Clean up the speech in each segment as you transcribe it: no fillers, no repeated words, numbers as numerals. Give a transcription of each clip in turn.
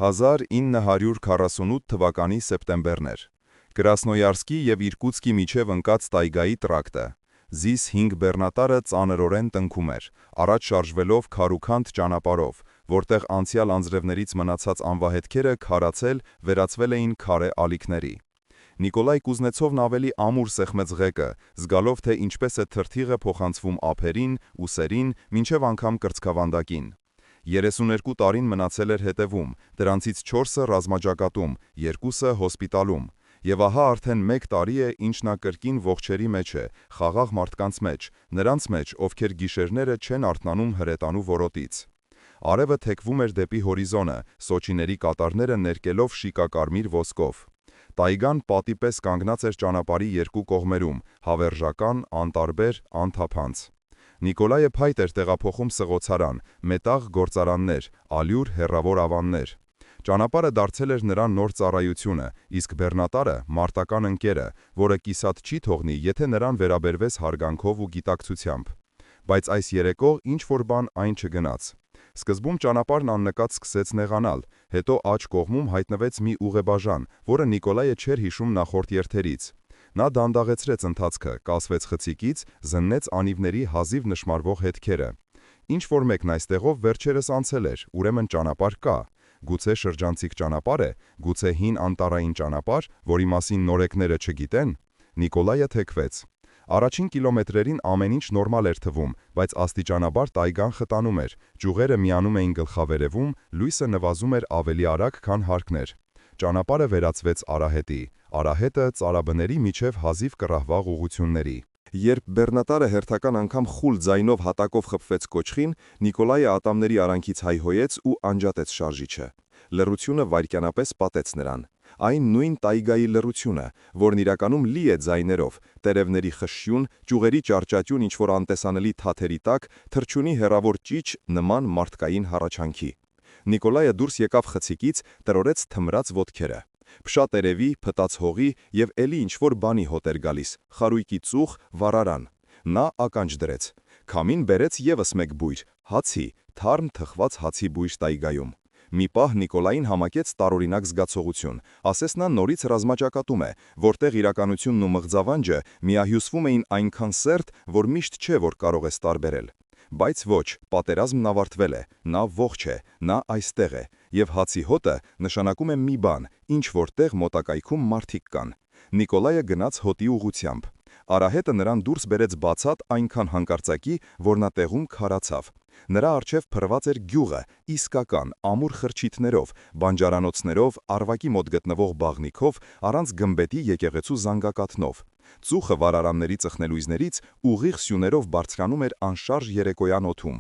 1948 թվականի սեպտեմբերն էր։ Կրասնոյարսկի և Իրկուտսկի միջև ընկած տայգայի տրակտը։ ZIS-5 բեռնատարը ծանրորեն տնքում էր, առաջ շարժվելով քարուքանդ ճանապարհով, որտեղ անցյալ անձրևներից մնացած անվահետքերը քարացել, վերածվել էին քարե ալիքների։ Նիկոլայ Կուզնեցովն ավելի ամուր սեղմեց ղեկը, զգալով, թե ինչպես է թրթիղը փոխանցվում ափերին, ուսերին, մինչև անգամ կրծքավանդակին։ 32 տարին մնացել էր հետևում, դրանցից 4-ը ռազմաճակատում, 2-ը հոսպիտալում։ Եվ ահա արդեն 1 տարի է, ինչ նա կրկին ողջերի մեջ է, խաղաղ մարդկանց մեջ, նրանց մեջ, ովքեր գիշերները չեն արթնանում հրետանու որոտից։ Արևը թեքվում էր դեպի հորիզոնը, Սոչիների կատարները ներկելով շիկակարմիր ոսկով։ Տայգան պատի պես կանգնած էր ճանապարհի երկու կողմերում, հավերժական, անտարբեր, անթափանց։ Նիկոլայը փայտ էր տեղափոխում սղոցարան, մետաղ գործարաններ, ալյուր հեռավոր ավաններ։ Ճանապարհը դարձել էր նրա նոր ծառայությունը, իսկ բեռնատարը մարտական ընկերը, որը կիսատ չի թողնի, եթե նրան վերաբերվես հարգանքով ու գիտակցությամբ։ Բայց այս երեկո ինչ-որ բան այն չգնաց։ Սկզբում ճանապարհն աննկատ սկսեց նեղանալ, հետո աջ կողմում հայտնվեց մի ուղեբաժան, որը Նիկոլայը չէր հիշում նախորդ երթերից։ Նա դանդաղեցրեց ընթացքը, կասվեց խցիկից, զննեց անիվների հազիվ նշմարվող հետքերը։ Ինչ-որ մեկն այստեղով վերջերս անցել էր, ուրեմն ճանապարհ կա։ Գուցե շրջանցիկ ճանապարհ է, գուցե հին անտառային ճանապարհ, որի մասին նորեկները չգիտեն։ Նիկոլայը թեքվեց։ Առաջին կիլոմետրերին ամեն ինչ նորմալ էր թվում, բայց աստիճանաբար տայգան խտանում էր, ճյուղերը միանում էին գլխավերևում, լույսը նվազում էր ավելի արագ, քան հարկն էր։ Ճանապարհը վերածվեց արահետի, արահետը ծարաբների միջև հազիվ կռահվաղ ուղղությունների։ Երբ բեռնատարը հերթական անգամ խուլ ձայնով հատակով խփվեց կոճղին, Նիկոլայը ատամների արանքից հայհոյեց ու անջատեց շարժիչը։ Լռությունը վայրկյանապես պատեց նրան։ Այն նույն տայգայի լռությունը, որն իրականում լի է ձայներով, տերևների խշշյուն, ճյուղերի ճարճաճյուն ինչ-որ անտեսանելի թաթերի տակ, թռչունի հեռավոր ճիչ նման մարդկային հառաչանքի։ Նիկոլայը դուրս եկավ խցիկից, տրորեց թմրած ոտքերը։ Փշատ երևի, փտած հողի և էլի ինչ-որ բանի հոտ էր գալիս, խարույկի ծուխ, վառարան։ Նա ականջ դրեց։ Քամին բերեց ևս մեկ բույր, հացի, թարմ թխված հացի բույր տայգայում։ Մի պահ Նիկոլային համակեց տարօրինակ զգացողություն, ասես նա նորից ռազմաճակատում է, որտեղ իրականությունն ու մղձավանջը միահյուսվում էին այնքան սերտ, որ միշտ չէ, որ կարող ես տարբերել։ Բայց ոչ, պատերազմն ավարտվել է, նա ողջ է, նա այստեղ է, և հացի հոտը նշանակում է մի բան, ինչ-որ տեղ մոտակայքում մարդիկ կան։ Նիկոլայը գնաց հոտի ուղղությամբ։ Արահետը նրան դուրս բերեց բացատ այնքան հանկարծակի, որ նա տեղում քարացավ։ Նրա առջև փռված էր գյուղը, իսկական, ամուր խրճիթներով, բանջարանոցներով, Արվակի մոտ գտնվող բաղնիքով, առանց գմբեթի եկեղեցու զանգակաթնով։ Ծուխը վառարանների ծխնելույզներից ուղիղ սյուներով բարձրանում էր անշարժ երեկոյան օդում։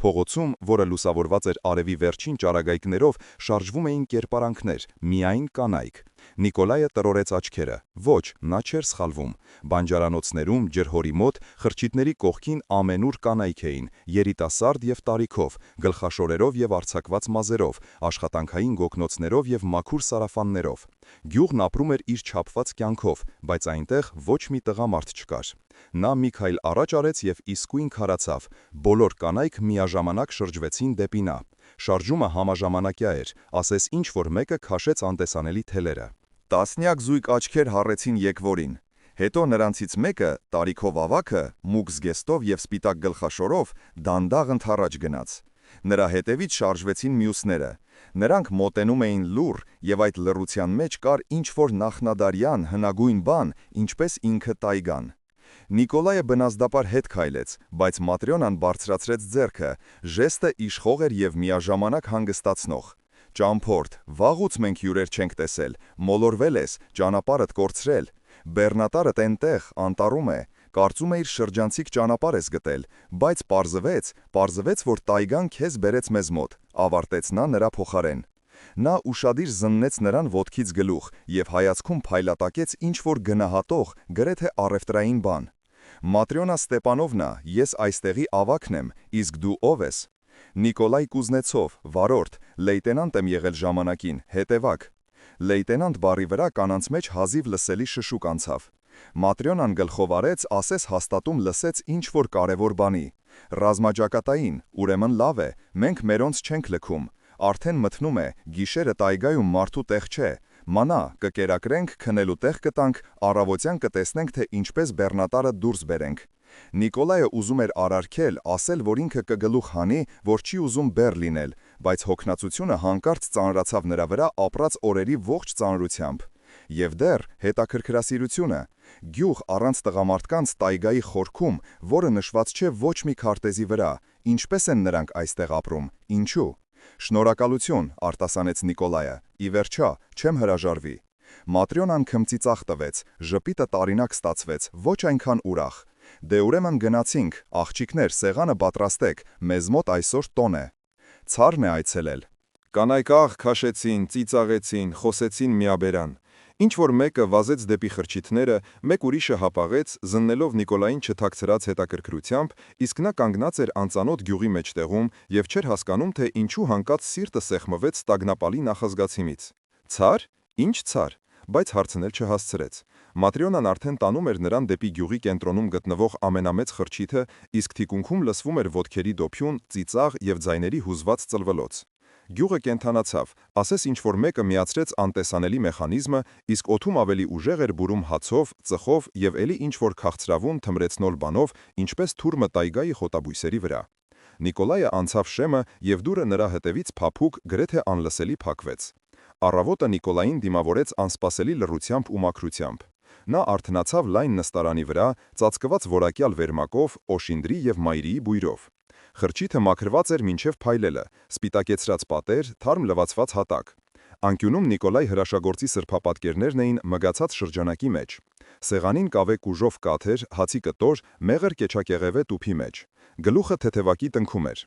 Փողոցում, որը լուսավորված էր արևի վերջին ճառագայթներով, շարժվում էին կերպարանքներ, միայն կանայք։ Նիկոլայը տրորեց աչքերը։ Ոչ, նա չէր սխալվում։ Բանջարանոցներում, ջրհորի մոտ, խրճիթների կողքին ամենուր կանայք էին, երիտասարդ և տարիքով, գլխաշորերով և արձակված մազերով, աշխատանքային գոգնոցներով և մաքուր սարավաններով։ Գյուղն ապրում էր իր չափված կյանքով, բայց այնտեղ ոչ մի տղամարդ չկար։ Նա մի քայլ առաջ արեց և իսկույն քարացավ։ Բոլոր կանայք միաժամանակ շրջվեցին դեպի նա։ Շարժումը համաժամանակյա էր, ասես ինչ-որ մեկը քաշեց անտեսանելի թելերը։ Տասնյակ զույգ աչքեր հառեցին եկվորին։ Հետո նրանցից մեկը, տարիքով ավագը, մուգ զգեստով և սպիտակ գլխաշորով, դանդաղ ընդառաջ գնաց։ Նրա հետևից շարժվեցին մյուսները։ Նրանք մոտենում էին լուռ, և այդ լռության մեջ կար ինչ-որ նախնադարյան, հնագույն բան, ինչպես ինքը տայգան։ Նիկոլայը բնազդապար հետ քայլեց, բայց Маտրյոնան բարձրացրեց ձեռքը, ժեստը իշխող էր և միաժամանակ հանգստացնող։ Ճամփորդ, վաղուց մենք հյուրեր չենք տեսել, մոլորվել ես, ճանապարհդ կորցրել։ Բեռնատարդ էնտեղ, անտառում է, կարծում էիր շրջանցիկ ճանապարհ ես գտել, բայց պարզվեց, որ տայգան քեզ բերեց մեզ մոտ, ավարտեց նա նրա փոխարեն։ Նա ուշադիր զննեց նրան ոտքից գլուխ և հայացքում փայլատակեց ինչ-որ գնահատող, գրեթե առևտրային բան։ Маտրյոնա Ստեպանովնա, ես այստեղի ավագն եմ, իսկ դու ով ես։ Նիկոլայ Կուզնեցով, վարորդ, լեյտենանտ եմ եղել ժամանակին, հետևակ։ Լեյտենանտ բառի վրա կանանց մեջ հազիվ լսելի շշուկ անցավ։ Маտրյոնան գլխով արեց, ասես հաստատում լսեց ինչ-որ կարևոր բանի։ Ռազմաճակատային, ուրեմն լավ է, մենք մերոնց չենք լքում։ Արդեն մթնում է, գիշերը տայգայում մարդու տեղ չէ, մանա, կկերակրենք, քնելու տեղ կտանք, առավոտյան կտեսնենք, թե ինչպես բեռնատարը դուրս բերենք։ Նիկոլայը ուզում էր արարքել, ասել, որ ինքը կգլուխ հանի, որ չի ուզում բեռ լինել, բայց հոգնածությունը հանկարծ ծանրացավ նրա վրա ապրած օրերի ողջ ծանրությամբ։ Եվ դեռ հետաքրքրասիրությունը, գյուղ առանց տղամարդկանց տայգայի խորքում, որը նշված չէ ոչ մի քարտեզի վրա, ինչպես են նրանք այստեղ ապրում, ինչու։ Շնորհակալություն, արտասանեց Նիկոլայը, ի վերջո, չեմ հրաժարվի։ Маտրյոնան քմծիծաղ տվեց, ժպիտը տարինակ ստացվեց, ոչ այնքան ուրախ։ Դե ուրեմն գնացինք, աղջիկներ, սեղանը պատրաստեք, մեզ մոտ այսօր տոն է։ Ցարն է այցելել։ Կանայք աղ քաշեցին, ծիծաղեցին, խոսեցին միաբերան։ Ինչ որ մեկը վազեց դեպի խրճիթները, մեկ ուրիշը հապաղեց, զննելով Նիկոլային չթաքցրած հետաքրքրությամբ, իսկ նա կանգնած էր անծանոթ գյուղի մեջտեղում եւ չէր հասկանում, թե ինչու հանկած սիրտը սեղմվեց տագնապալի նախազգացիմից։ Ցար? Ինչ ցար? Բայց հարցնել չհասցրեց։ Маտրյոնան արդեն տանում էր նրան դեպի գյուղի կենտրոնում գտնվող ամենամեծ խրճիթը, իսկ թիկունքում լսվում էր ոտքերի դոփյուն, ծիծաղ եւ ձայների հուզված ծլվլոց։ Գյուղը կենթանացավ, ասես ինչ-որ մեկը միացրեց անտեսանելի մեխանիզմը, իսկ օդում ավելի ուժեղ էր բուրում հացով, ծխով եւ էլի ինչ-որ քաղցրավուն թմրեցնող բանով, ինչպես թուրմը տայգայի խոտաբույսերի վրա։ Նիկոլայը անցավ շեմը եւ դուռը նրա հետևից փափուկ, գրեթե անլսելի փակվեց։ Առավոտը Նիկոլային դիմավորեց անսպասելի լռությամբ ու մաքրությամբ։ Նա արթնացավ լայն նստարանի վրա, ծածկված որակյալ վերմակով, օշինդրի եւ մայրիի բույրով։ Խրճիթը մաքրված էր մինչև փայլելը, սպիտակեցրած պատեր, թարմ լվացված հատակ։ Անկյունում Նիկոլայ հրաշագործի սրբապատկերներն էին մգացած շրջանակի մեջ։ Սեղանին կավե կուժով կաթեր, հացի կտոր, մեղր կեչակեղևե տուփի մեջ։ Գլուխը թեթևակի տնքում էր։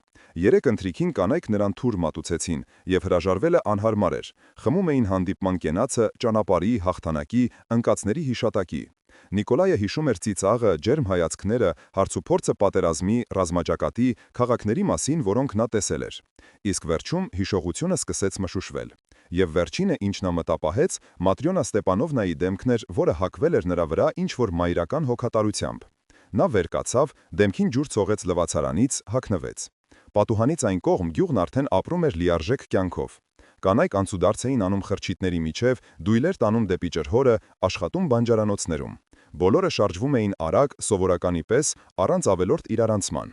Երեք ընթրիքին կանայք նրան թուր մատուցեցին, եւ հրաժարվելը անհարմար էր։ Խմում էին հանդիպման կենացը, ճանապարհի, հաղթանակի, ընկածների հիշատակի։ Նիկոլայը հիշում էր ծիծաղը, ջերմ հայացքները, հարցուփորձը պատերազմի, ռազմաճակատի, քաղաքների մասին, որոնք նա տեսել էր։ Իսկ վերջում հիշողությունը սկսեց մշուշվել։ Եվ վերջինը, ինչ նա մտապահեց, Маտրյոնա Ստեպանովնայի դեմքն էր, որը հակվել էր նրա վրա ինչ-որ մայրական հոգատարությամբ։ Նա վեր կացավ, դեմքին ջուր ցողեց լվացարանից, հագնվեց։ Պատուհանից այն կողմ գյուղն արդեն ապրում էր լիարժեք կյանքով։ Կանայք անցուդարձ էին անում խրճիթների միջև, դույլեր տանում դեպի ջրհորը, աշխատում բանջարանոցներում։ Բոլորը շարժվում էին արագ, սովորականի պես, առանց ավելորդ իրարանցման։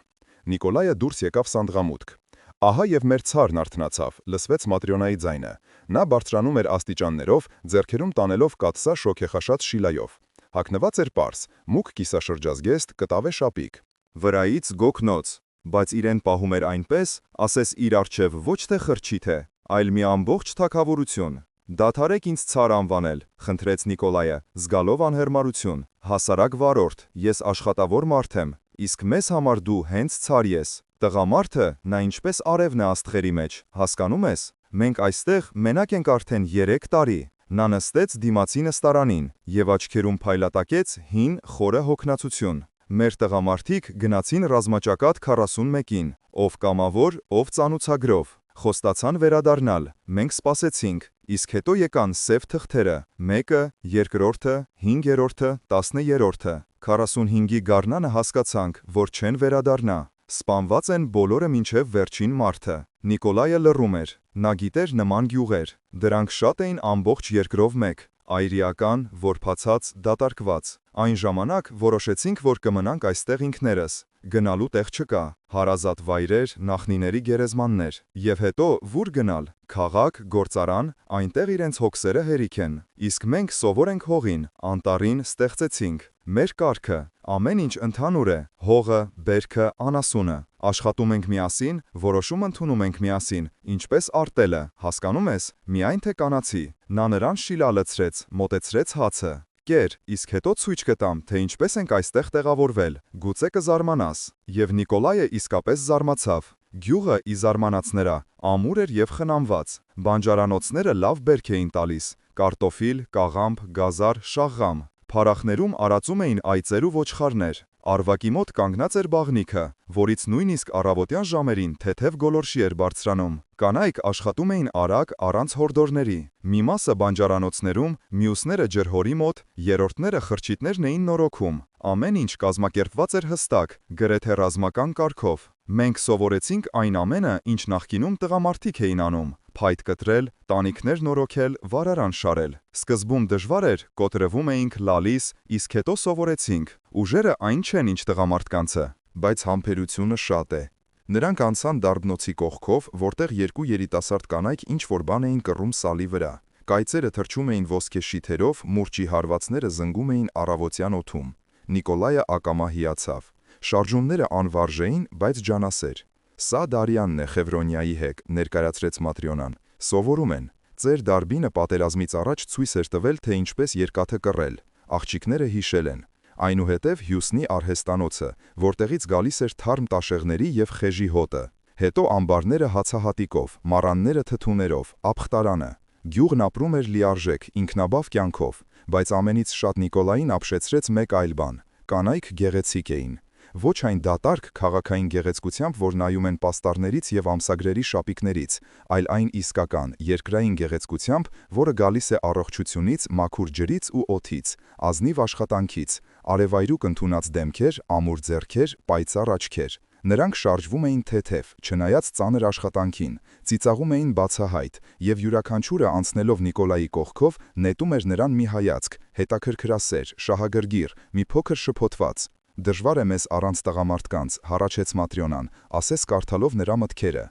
Նիկոլայը դուրս եկավ սանդղամուտք։ Ահա եւ մեր ցարն արթնացավ, լսվեց Маտրյոնայի ձայնը։ Նա բարձրանում էր աստիճաններով, ձեռքերում տանելով կաթսա շոգեխաշած շիլայով։ Հագնված էր պարզ, մուգ կիսաշրջազգեստ, կտավե շապիկ։ Վրայից գոգնոց, բայց իրեն պահում էր այնպես, ասես իր առջև ոչ թե խրճիթ է, այլ մի ամբողջ թագավորություն։ Դադարեք ինձ ցար անվանել, խնդրեց Նիկոլայը, զգալով անհերմարություն։ Հասարակ վարորդ, ես աշխատավոր մարդ եմ, իսկ մեզ համար դու հենց ցար ես։ Տղամարդը, նա ինչպես արևն է աստղերի մեջ, հասկանում ես։ Մենք այստեղ մենակ ենք արդեն 3 տարի։ Նա նստեց դիմացի նստարանին եւ աչքերում փայլատակեց հին խորը հոգնածություն։ Մեր տղամարդիկ գնացին ռազմաճակատ 41-ին, ով կամավոր, ով ծանուցագրով։ Խոստացան վերադառնալ, մենք սպասեցինք, իսկ հետո եկան սև թղթերը, 1-ը, 2-րդը, 5-րդը, 10-րդը։ 45-ի գարնանը հասկացանք, որ չեն վերադառնա։ Սպանված են բոլորը մինչև վերջին մարդը։ Նիկոլայը լռում էր, նա գիտեր նման գյուղեր, դրանք շատ էին ամբողջ երկրով մեկ, այրիական, որփացած, դատարկված։ Այն ժամանակ որոշեցինք, որ կմնանք այստեղ ինքներս։ Գնալու տեղ չկա, հարազատ վայրեր, նախնիների գերեզմաններ, եւ հետո ո՞ւր գնալ, քաղաք, գործարան, այնտեղ իրենց հոգսերը հերիք են, իսկ մենք սովոր ենք հողին, անտառին ստեղծեցինք, մեր կարգը, ամեն ինչ ընդհանուր է, հողը, բերքը, անասունը, աշխատում ենք միասին, որոշում ընդունում ենք միասին, ինչպես արտելը, հասկանում ես, միայն թե կանացի, նա նրան շիլա լցրեց, մոտեցրեց հացը։ Կեր, իսկ հետո ցույց կտամ, թե ինչպես ենք այստեղ տեղավորվել, գուցե կզարմանաս։ Եվ Նիկոլայը իսկապես զարմացավ։ Գյուղը ի զարմանաց նրա, ամուր էր եւ խնամված։ Բանջարանոցները լավ բերք էին տալիս՝ կարտոֆիլ, կաղամբ, գազար, շաղղամ։ Փարախներում արածում էին այծեր ու ոչխարներ։ Արվակի մոտ կանգնած էր բաղնիքը, որից նույնիսկ առավոտյան ժամերին թեթև գոլորշի էր բարձրանում։ Կանայք աշխատում էին արագ, առանց հորդորների։ Մի մասը բանջարանոցներում, մյուսները ջրհորի մոտ, երրորդները խրճիթներն էին նորոգում։ Ամեն ինչ կազմակերպված էր հստակ, գրեթե ռազմական կարգով։ Մենք սովորեցինք այն ամենը, ինչ նախկինում տղամարդիկ էին անում. փայտ կտրել, տանիքներ նորոգել, վարարան շարել։ Սկզբում դժվար էր, կոտրվում էինք, լալիս, իսկ հետո սովորեցինք։ Ուժերը այն չեն, ինչ տղամարդկանցը, բայց համբերությունը շատ է։ Նրանք անցան Դարբնոցի կողքով, որտեղ երկու երիտասարդ կանայք ինչ-որ բան էին կռում սալի վրա։ Կայծերը թռչում էին ոսկե շիթերով, մուրճի հարվածները զնգում էին առավոտյան օդում։ Նիկոլայը ակամա հիացավ։ Շարժումները անվարժ էին, բայց ջանասեր։ Սա Դարյանն է Խևրոնիայի հեկ, ներկայացրեց Матрյոնան։ Սովորում են։ Ձեր Դարբինը պատերազմից առաջ ցույց էր տվել, թե ինչպես երկաթը կռել։ Աղջիկները հիշել են։ Այնուհետև Հյուսնի արհեստանոցը, որտեղից գալիս էր թարմ տաշեղների և խեժի հոտը։ Հետո ամբարները հացահատիկով, մառանները թթուներով, ապխտարանը։ Գյուղն ապրում էր լիարժեք, ինքնաբավ կյանքով, բայց ամենից շատ Նիկոլային ապշեցրեց մեկ այլ բան. կանայք գեղեցիկ էին։ Ոչ այն դատարկ քաղաքային գեղեցկությամբ, որ նայում են պաստառներից և ամսագրերի շապիկներից, այլ այն իսկական, երկրային գեղեցկությամբ, որը գալիս է առողջությունից, մաքուր ջրից ու օդից, ազնիվ աշխատանքից, արևայրուկ ընդունած դեմքեր, ամուր ձեռքեր, պայծառ աչքեր։ Նրանք շարժվում էին թեթև, չնայած ծանր աշխատանքին, ծիծաղում էին բացահայտ, և յուրաքանչյուրը անցնելով Նիկոլայի կողքով նետում էր նրան մի հայացք, հետաքրքրասեր, շահագրգիռ, մի փոքր շփոթված։ Դժվար է մեզ առանց տղամարդկանց, հառաչեց Матрյոնան, ասես կարդալով նրա մտքերը։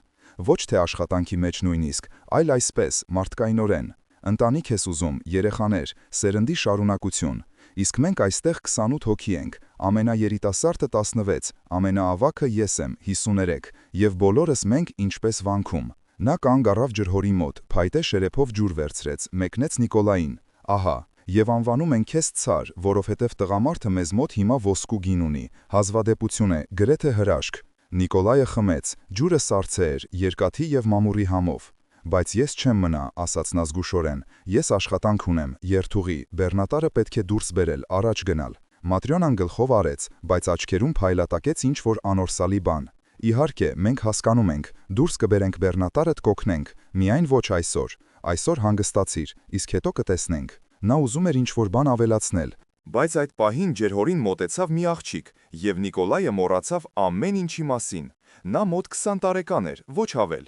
Ոչ թե աշխատանքի մեջ նույնիսկ, այլ այսպես, մարդկայնորեն։ Ընտանիք ես ուզում, երեխաներ, սերնդի շարունակություն։ Իսկ մենք այստեղ 28 հոգի ենք, ամենաերիտասարդը 16, ամենաավագը ես եմ, 53, և բոլորս մենք ինչպես վանքում։ Նա կանգ առավ ջրհորի մոտ, փայտե շերեփով ջուր վերցրեց, մեկնեց Նիկոլային։ Ահա, և անվանում են քեզ ցար, որովհետև տղամարդը մեզ մոտ հիմա ոսկու գին ունի, հազվադեպություն է, գրեթե հրաշք։ Նիկոլայը խմեց, ջուրը սառցե էր, երկաթի և մամուռի համով։ Բայց ես չեմ մնա, ասաց նա զգուշորեն, ես աշխատանք ունեմ, երթուղի, բեռնատարը պետք է դուրս բերել, առաջ գնալ։ Матрյոնան գլխով արեց, բայց աչքերում փայլատակեց ինչ-որ անորսալի բան։ Իհարկե, մենք հասկանում ենք, դուրս կբերենք բեռնատարդ կօգնենք, միայն ոչ այսօր։ Այսօր հանգստացիր, իսկ հետո կտեսնենք։ Նա ուզում էր ինչ-որ բան ավելացնել։ Բայց այդ պահին ջրհորին մոտեցավ մի աղջիկ, և Նիկոլայը մոռացավ ամեն ինչի մասին։ Նա մոտ 20 տարեկան էր, ոչ ավել։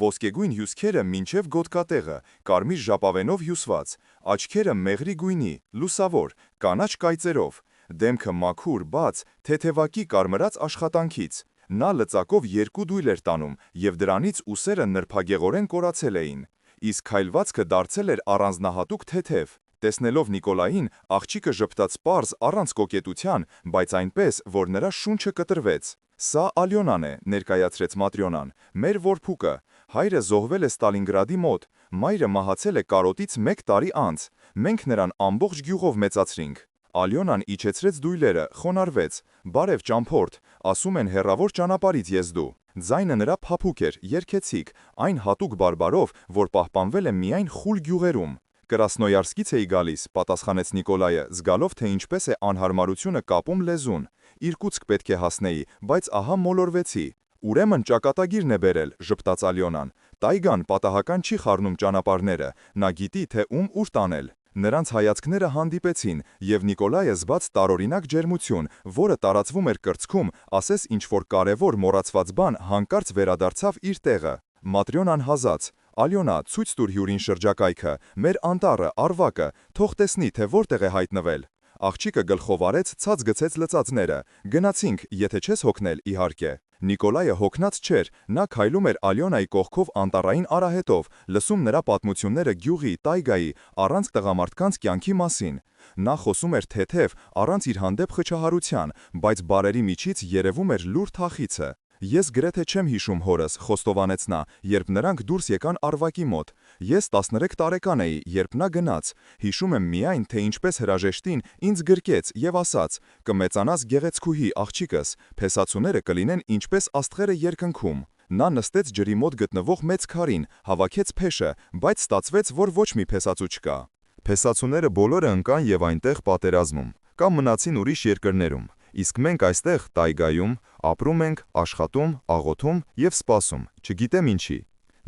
Ոսկեգույն հյուսքերը մինչև գոտկատեղը, կարմիր ժապավենով հյուսված, աչքերը մեղրի գույնի, լուսավոր, կանաչ կայծերով, դեմքը մաքուր, բաց, թեթևակի կարմրած աշխատանքից։ Նա լծակով 2 դույլ էր տանում, և դրանից ուսերը նրբագեղորեն կորացել էին, իսկ քայլվածքը դարձել էր առանձնահատուկ թեթև։ Տեսնելով Նիկոլային, աղջիկը ժպտաց պարզ, առանց կոկետության, բայց այնպես, որ նրա շունչը կտրվեց։ Սա Ալյոնան է, ներկայացրեց Матрյոնան, մեր որփուկը։ Հայրը զոհվել է Ստալինգրադի մոտ, մայրը մահացել է կարոտից 1 տարի անց։ Մենք նրան ամբողջ գյուղով մեծացրինք։ Ալյոնան իջեցրեց դույլերը, խոնարհվեց։ Բարև ճամփորդ, ասում են հեռավոր ճանապարհից ես դու։ Ձայնը նրա փափուկ էր, երգեցիկ, այն հատուկ բարբարով, որ պահպանվել է միայն խուլ գյուղերում։ Կրասնոյարսկից էի գալիս, պատասխանեց Նիկոլայը, զգալով, թե ինչպես է անհարմարությունը կապում լեզուն։ Իրկուտսկ պետք է հասնեի, բայց ահա մոլորվեցի։ Ուրեմն ճակատագիրն է բերել, ժպտաց Ալյոնան։ Տայգան պատահական չի խառնում ճանապարհները, նա գիտի, թե ում ուր տանել։ Նրանց հայացքները հանդիպեցին, և Նիկոլայը զբաց տարօրինակ ջերմություն, որը տարածվում էր կրծքում, ասես ինչ-որ կարևոր մոռացված բան հանկարծ վերադարձավ իր տեղը։ Матрյոնան հազաց. Ալյոնա, ցույց տուր հյուրին շրջակայքը, մեր անտառը, Արվակը, թող տեսնի, թե որտեղ է հայտնվել։ Աղջիկը գլխով արեց, ցած գցեց լծածները։ Գնացինք, եթե չես հոգնել, իհարկե։ Նիկոլայը հոգնած չէր, նա քայլում էր Ալյոնայի կողքով անտառային արահետով, լսում նրա պատմությունները գյուղի, տայգայի, առանց տղամարդկանց կյանքի մասին։ Նա խոսում էր թեթև, առանց իր հանդեպ խճահարության, բայց բառերի միջից երևում էր լուր թախիցը։ Ես գրեթե չեմ հիշում հորս, խոստովանեց նա, երբ նրանք դուրս եկան Արվակի մոտ։ Ես 13 տարեկան էի, երբ նա գնաց։ Հիշում եմ միայն, թե ինչպես հրաժեշտին ինձ գրկեց և ասաց. «Կմեծանաս գեղեցկուհի, աղջիկս, փեսացուները կլինեն ինչպես աստղերը երկնքում»։ Նա նստեց ջրի մոտ գտնվող մեծ քարին, հավաքեց փեշը, բայց ստացվեց, որ ոչ մի փեսացու չկա։ Փեսացուները բոլորը ընկան և այնտեղ պատերազմում, կամ մնացին ուրիշ երկրներում։ Իսկ մենք այստեղ, տայգայում, ապրում ենք, աշխատում, աղոթում և սպասում, չգիտեմ ինչի։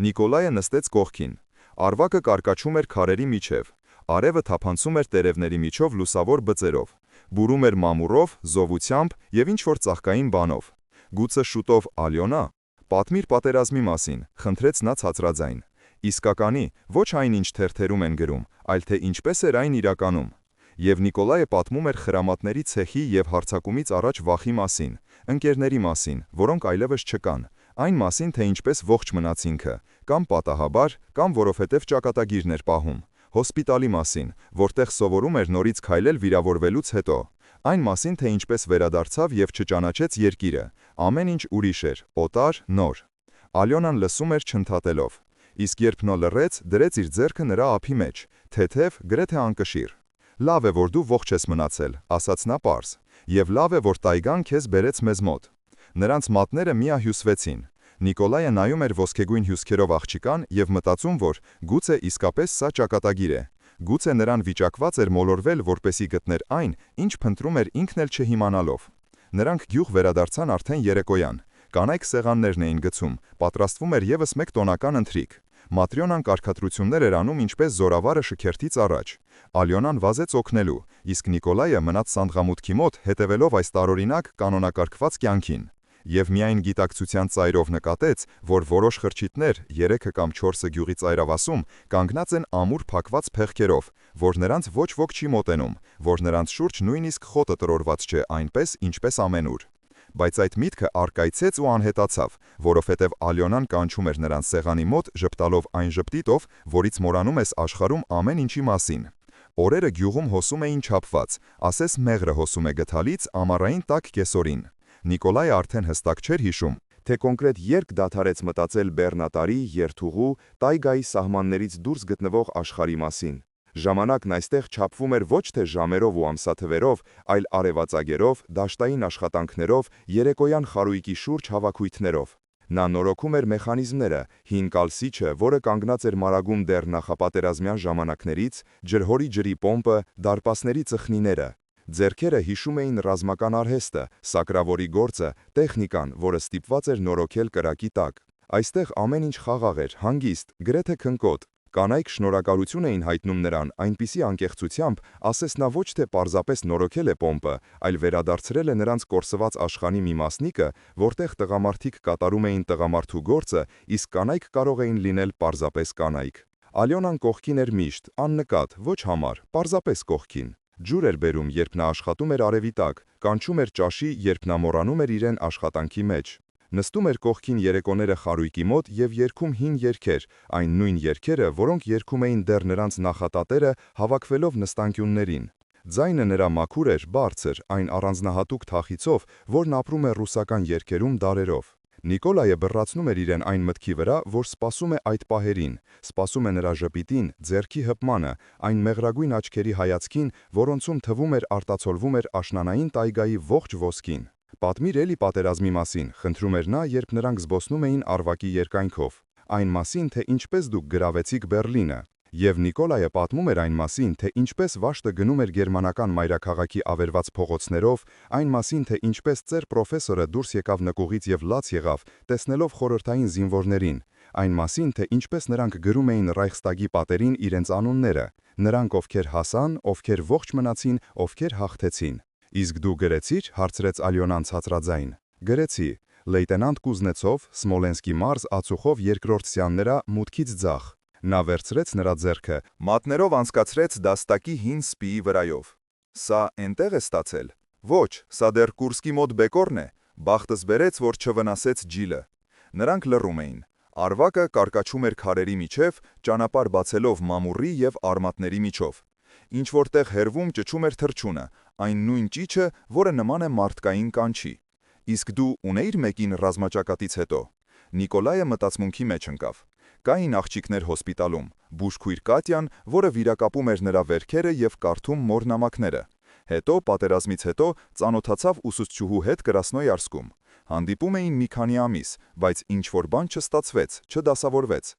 Նիկոլայը նստեց կողքին։ Արվակը կարկաչում էր քարերի միջև։ Արևը թափանցում էր տերևների միջով լուսավոր բծերով։ Բուրում էր մամուռով, զովությամբ և ինչ-որ ծաղկային բանով։ Գուցե շուտով Ալյոնա։ Պատմիր պատերազմի մասին, խնդրեց նա ցածրաձայն։ Իսկականի, ոչ այնինչ թերթերում են գրում, այլ թե ինչպես էր այն իրականում։ Եվ Նիկոլայը պատմում էր խրամատների ցեխի եւ հարձակումից առաջ վախի մասին, ընկերների մասին, որոնք այլևս չկան, այն մասին, թե ինչպես ողջ մնաց ինքը, կամ պատահաբար, կամ որովհետև ճակատագիրն էր պահում, հոսպիտալի մասին, որտեղ սովորում էր նորից քայլել վիրավորվելուց հետո, այն մասին, թե ինչպես վերադարձավ եւ չճանաչեց երկիրը, ամեն ինչ ուրիշ էր, օտար, նոր։ Ալյոնան լսում էր չընդհատելով, իսկ երբ նա լռեց, դրեց իր ձեռքը նրա ափի մեջ, թեթև, գրեթե անկշիռ։ Լավ է, որ դու ողջ ես մնացել, ասաց նա պարզ, եւ լավ է, որ տայգան քեզ բերեց մեզ մոտ։ Նրանց մատները միահյուսվեցին։ Նիկոլայը նայում էր ոսկեգույն հյուսքերով աղջկան եւ մտածում, որ գուցե իսկապես սա ճակատագիր է։ Գուցե նրան վիճակված էր մոլորվել, որպեսի գտներ այն, ինչ փնտրում էր ինքն էլ չհիմանալով։ Նրանք գյուղ վերադարձան արդեն երեկոյան։ Կանայք սեղաններն էին գցում, պատրաստվում էր եւս մեկ տոնական ընթրիք։ Маտրյոնան կարգադրություններ էր անում ինչպես զորավարը շքերթից առաջ։ Ալյոնան վազեց օգնելու, իսկ Նիկոլայը մնաց սանդղամուտքի մոտ, հետևելով այս տարօրինակ կանոնակարգված կյանքին։ Եվ միայն գիտակցության ծայրով նկատեց, որ որոշ խրճիթներ, 3 կամ 4 գյուղի ծայրավասում, կանգնած են ամուր փակված փեղկերով, որ նրանց ոչ ոք չի մոտենում, որ նրանց շուրջ նույնիսկ խոտը տրորված չէ այնպես, ինչպես ամենուր։ Բայց այդ միտքը արկայցեց ու անհետացավ, որովհետև Ալյոնան կանչում էր նրանց սեղանի մոտ, ժպտալով այն ժպտիտով, որից մոռանում ես աշխարհում ամեն ինչի մասին։ Օրերը գյուղում հոսում էին չափված, ասես մեղրը հոսում է գդալից ամառային տաք կեսօրին։ Նիկոլայը արդեն հստակ չէր հիշում, թե կոնկրետ երբ դադարեց մտածել բեռնատարի, երթուղու, տայգայի սահմաններից դուրս գտնվող աշխարհի մասին։ Ժամանակն այստեղ չափվում էր ոչ թե ժամերով ու ամսաթվերով, այլ արևածագերով, դաշտային աշխատանքներով, երեկոյան խարույկի շուրջ հավաքույթներով։ Նա նորոգում էր մեխանիզմները, հին կալսիչը, որը կանգնած էր մարագում դեռ նախապատերազմյան ժամանակներից, ջրհորի ջրի պոմպը, դարպասների ծխնիները։ Ձեռքերը հիշում էին ռազմական արհեստը, սակրավորի գործը, տեխնիկան, որը ստիպված էր նորոգել կրակի տակ։ Այստեղ ամեն ինչ խաղաղ էր, հանգիստ, գրեթե քնկոտ։ Կանայք շնորհակալություն էին հայտնում նրան այնպիսի անկեղծությամբ, ասես նա ոչ թե պարզապես նորոգել է պոմպը, այլ վերադարձրել է նրանց կորսված աշխանի մի մասնիկը, որտեղ տղամարդիկ կատարում էին տղամարդու գործը, իսկ կանայք կարող էին լինել պարզապես կանայք։ Ալյոնան կողքին էր միշտ, աննկատ, ոչ համար, պարզապես կողքին։ Ջուր էր բերում, երբ նա աշխատում էր արևի տակ, կանչում էր ճաշի, երբ նա մոռանում էր իրեն աշխատանքի մեջ։ Նստում էր կողքին երեկոները խարույկի մոտ եւ երգում հին երգեր, այն նույն երգերը, որոնք երգում էին դեռ նրանց նախատատերը, հավաքվելով նստանկյուններին։ Ձայնը նրա մաքուր էր, բարձր, այն առանձնահատուկ թախիցով, որն ապրում է ռուսական երգերում դարերով։ Նիկոլայը բռացնում էր իրեն այն մտքի վրա, որ սպասում է այդ պահերին, սպասում է նրա ժպիտին, ձեռքի հպմանը, այն մեղրագույն աչքերի հայացքին, որոնցում թվում էր արտացոլվում էր աշնանային տայգայի ողջ ոսկին։ Պատմիր էլի պատերազմի մասին, խնդրում էր նա, երբ նրանք զբոսնում էին Արվակի երկայնքով, այն մասին, թե ինչպես դուք գրավեցիք Բեռլինը։ Եվ Նիկոլայը պատմում էր այն մասին, թե ինչպես Վաշտը գնում էր գերմանական մայրաքաղաքի ավերված փողոցներով, այն մասին, թե ինչպես ծեր պրոֆեսորը դուրս եկավ նկուղից եւ լաց եղավ, տեսնելով խորհրդային զինվորներին, այն մասին, թե ինչպես նրանք գրում էին Ռայխստագի պատերին իրենց անունները, նրանք ովքեր հասան, ովքեր ողջ մնացին, ովքեր հաղթեցին։ Իսկ դու գրեցի՞ր, հարցրեց Ալյոնան ցածրաձայն։ Գրեցի։ Լեյտենանտ Կուզնեցով, Սմոլենսկի մարզ ածուխով երկրորդ սյաններա մուտքից ձախ։ Նա վերցրեց նրա ձեռքը, մատներով անցկացրեց դաստակի հին սպիի վրայով։ Սա այնտեղ է ստացել։ Ոչ, սա դեռ Կուրսկի մոտ բեկորն է, բախտս բերեց, որ չվնասեց ջիլը։ Նրանք լռում էին։ Արվակը կարկաչում էր քարերի միջև, ճանապարհ բացելով մամուռի եւ արմատների միջով։ Ինչ որտեղ հերվում ճչում էր թռչունը, այն նույն ճիչը, որը նման է մարդկային կանչի։ Իսկ դու ունեիր մեկին ռազմաճակատից հետո։ Նիկոլայը մտածմունքի մեջ ընկավ։ Կային աղջիկներ հոսպիտալում, բուժքույր Կատյան, որը վիրակապում էր նրա վերքերը եւ կարդում մորնամակները։ Հետո պատերազմից հետո ծանոթացավ ուսուցչուհու հետ Կրասնոյարսկում։ Հանդիպում էին մի քանի ամիս, բայց ինչ որ բան չստացվեց, չդասավորվեց։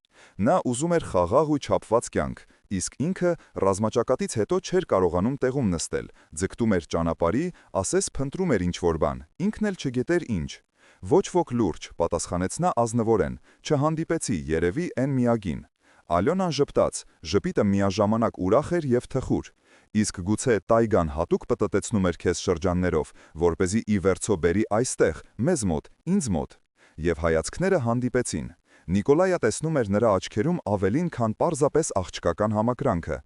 Նա ուզում էր խաղաղ ու չափված կյանք, իսկ ինքը ռազմաճակատից հետո չէր կարողանում տեղում նստել, ձգտում էր ճանապարհի, ասես փնտրում էր ինչ որ բան, ինքն էլ չգիտեր ինչ։ Ոչ ոք լուրջ, պատասխանեց նա ազնվորեն, չհանդիպեցի երևի այն միագին։ Ալյոնան ժպտաց, ժպիտը միաժամանակ ուրախ էր և թխուր։ Իսկ գուցե տայգան հատուկ պտտեցնում էր քեզ շրջաններով, որպեսզի ի վերջո բերի այստեղ, մեզ մոտ, ինձ մոտ։ Եվ հայացքները հանդիպեցին։ Նիկոլայը տեսնում էր նրա աչքերում ավելին, քան պարզապես աղջկական համակրանքը։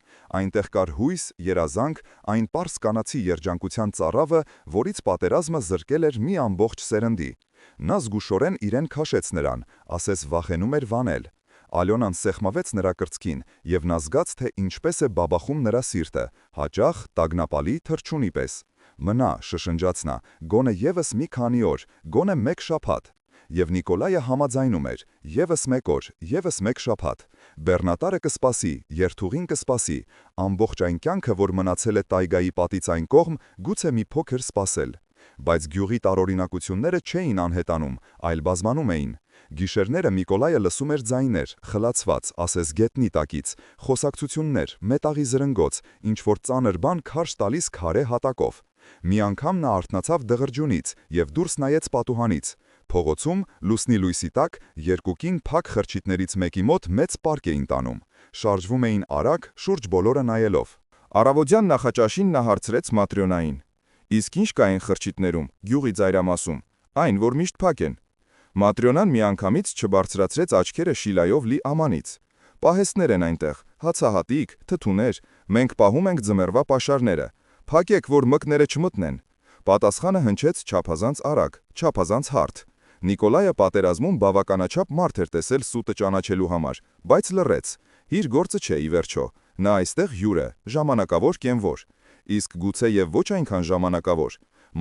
Այնտեղ կար հույս, երազանք, այն պարզ կանացի երջանկության ծարավը, որից պատերազմը զրկել էր մի ամբողջ սերնդի։ Նա զգուշորեն իրեն քաշեց նրան, ասես վախենում էր վանել։ Ալյոնան սեղմավեց նրա կրծքին, և նա զգաց, թե ինչպես է բաբախում նրա սիրտը, հաճախ, տագնապալի թռչունի պես։ Մնա, շշնջաց նա, գոնե ևս մի քանի օր, գոնե մեկ շաբաթ։ Եվ Նիկոլայը համաձայնում էր, ևս մեկ օր, ևս մեկ շաբաթ։ Բեռնատարը կսպասի, երթուղին կսպասի, ամբողջ այն կյանքը, որ մնացել է տայգայի պատից այն կողմ, գուցե մի փոքր սպասել։ Բայց գյուղի տարօրինակությունները չէին անհետանում, այլ բազմանում էին։ Գիշերները Նիկոլայը լսում էր ձայներ, խլացված, ասես գետնի տակից, խոսակցություններ, մետաղի զրնգոց, ինչ-որ ծանր բան քարշ տալիս քարե հատակով։ Մի անգամ նա արթնացավ դղրջունից և դուրս նայեց պատուհանից։ Փողոցում, լուսնի լույսի տակ, երկուկին փակ խրճիթներից մեկի մոտ մեծ պարկ էին տանում։ Շարժվում էին արագ, շուրջ բոլորը նայելով։ Առավոտյան նախաճաշին նա հարցրեց Маտրյոնային. «Իսկ ինչ կա այն խրճիթներում, գյուղի ծայրամասում, այն, որ միշտ փակ են»։ Маտրյոնան միանգամից չբարձրացրեց աչքերը շիլայով լի ամանից։ «Պահեստներ են այնտեղ, հացահատիկ, թթուներ, մենք պահում ենք ձմեռվա պաշարները, փակեք, որ մկները չմտնեն»։ Պատասխանը հնչեց չափազանց արագ, չափազանց հարթ։ Նիկոլայը պատերազմում բավականաչափ մարդ էր տեսել սուտը ճանաչելու համար, բայց լռեց։ Իր գործը չէ ի վերջո, նա այստեղ հյուր է, ժամանակավոր կենվոր։ Իսկ գուցե և ոչ այնքան ժամանակավոր։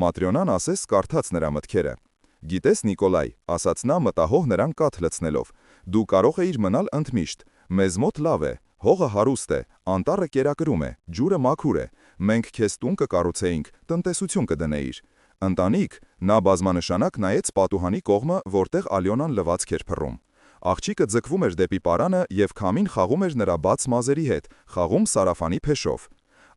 Маտրյոնան ասես կարդաց նրա մտքերը։ «Գիտես, Նիկոլայ», ասաց նա մտահող նրան կաթ լցնելով, «դու կարող էիր մնալ ընդմիշտ, մեզ մոտ լավ է, հողը հարուստ է, անտառը կերակրում է, ջուրը մաքուր է, մենք քեզ տուն կկառուցեինք, տնտեսություն կդնեիր»։ Ընտանիք, նա բազմանշանակ նայեց պատուհանի կողմը, որտեղ Ալյոնան լվացք էր փռում։ Աղջիկը ձգվում էր դեպի պարանը և քամին խաղում էր նրա բաց մազերի հետ, խաղում սարաֆանի փեշով։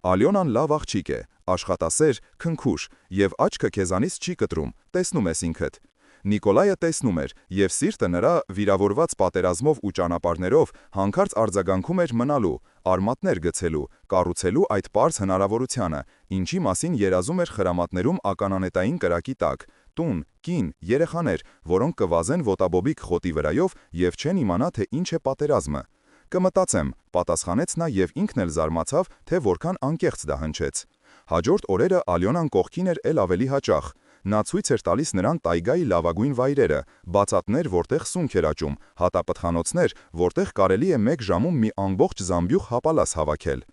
Ալյոնան լավ աղջիկ է, աշխատասեր, քնքուշ, և աչքը քեզանից չի կտրում, տեսնում ես ինքդ։ Նիկոլայը տեսնում էր, և սիրտը նրա, վիրավորված պատերազմով ու ճանապարհներով, հանկարծ արձագանքում էր մնալու, արմատներ գցելու, կառուցելու այդ պարզ հնարավորությանը, ինչի մասին երազում էր խրամատներում ականանետային կրակի տակ, տուն, կին, երեխաներ, որոնք կվազեն ոտաբոբիկ խոտի վրայով և չեն իմանա, թե ինչ է պատերազմը։ «Կմտածեմ», պատասխանեց նա և ինքն էլ զարմացավ, թե որքան անկեղծ դա հնչեց։ Հաջորդ օրերը Ալյոնան կողքին էր էլ ավելի հաճախ։ Նա ցույց էր տալիս նրան տայգայի լավագույն վայրերը, բացատներ, որտեղ սունկ էր աճում, հատապտղանոցներ, որտեղ կարելի է մեկ ժամում մի ամբողջ զամբյուղ հապալաս հավաքել։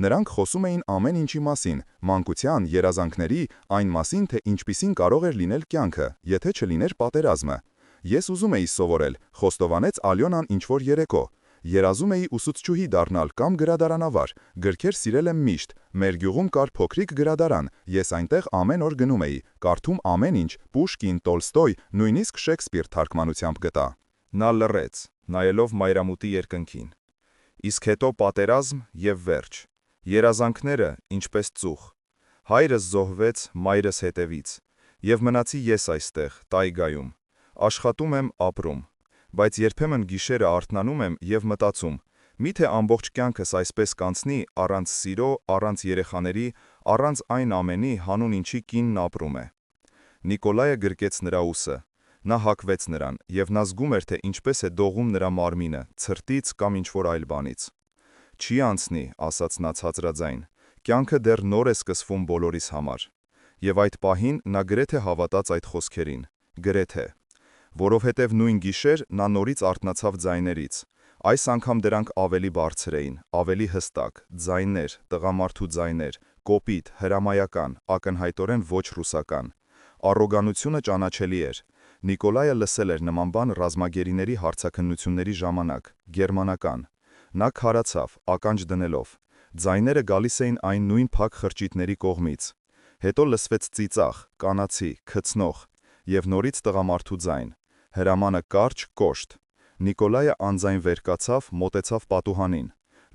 Նրանք խոսում էին ամեն ինչի մասին, մանկության, երազանքների, այն մասին, թե ինչպիսին կարող էր լինել կյանքը, եթե չլիներ պատերազմը։ «Ես ուզում էի սովորել», խոստովանեց Ալյոնան ինչ-որ երեկո։ «Երազում էի ուսուցչուհի դառնալ կամ գրադարանավար, գրքեր սիրել եմ միշտ, մեր գյուղում կար փոքրիկ գրադարան, ես այնտեղ ամեն օր գնում էի, կարդում ամեն ինչ, Պուշկին, Տոլստոյ, նույնիսկ Շեքսպիր թարգմանությամբ գտա»։ Նա լռեց, նայելով մայրամուտի երկնքին։ Իսկ հետո պատերազմ և վերջ։ Երազանքները, ինչպես ծուխ։ Հայրս զոհվեց մայրս հետևից, և մնացի ես այստեղ, տայգայում։ Աշխատում եմ, ապրում։ Բայց երբեմն գիշերը արթնանում եմ և մտածում. միթե ամբողջ կյանքս այսպես կանցնի առանց սիրո, առանց երեխաների, առանց այն ամենի, հանուն ինչի կինն ապրում է։ Նիկոլայը գրկեց նրա ուսը։ Նա հակվեց նրան, և նա զգում էր, թե ինչպես է դողում նրա մարմինը, ցրտից կամ ինչ-որ այլ բանից։ «Չի անցնի», ասաց նա ցածրաձայն, «կյանքը դեռ նոր է սկսվում բոլորիս համար»։ Եվ այդ պահին նա գրեթե հավատաց այդ խոսքերին, գրեթե։ Որովհետև նույն գիշեր նա նորից արթնացավ ձայներից։ Այս անգամ դրանք ավելի բարձր էին, ավելի հստակ, ձայներ, տղամարդու ձայներ, կոպիտ, հրամայական, ակնհայտորեն ոչ ռուսական։ Առոգանությունը ճանաչելի էր։ Նիկոլայը լսել էր նման բան ռազմագերիների հարցաքննությունների ժամանակ, գերմանական։ Նա քարացավ, ականջ դնելով։ Ձայները գալիս էին այն նույն փակ խրճիթների կողմից։ Հետո լսվեց ծիծաղ, կանացի, քծնող, և նորից տղամարդու ձայն։ Հրամանը կարճ, կոշտ։ Նիկոլայը անձայն վեր կացավ, մոտեցավ պատուհանին։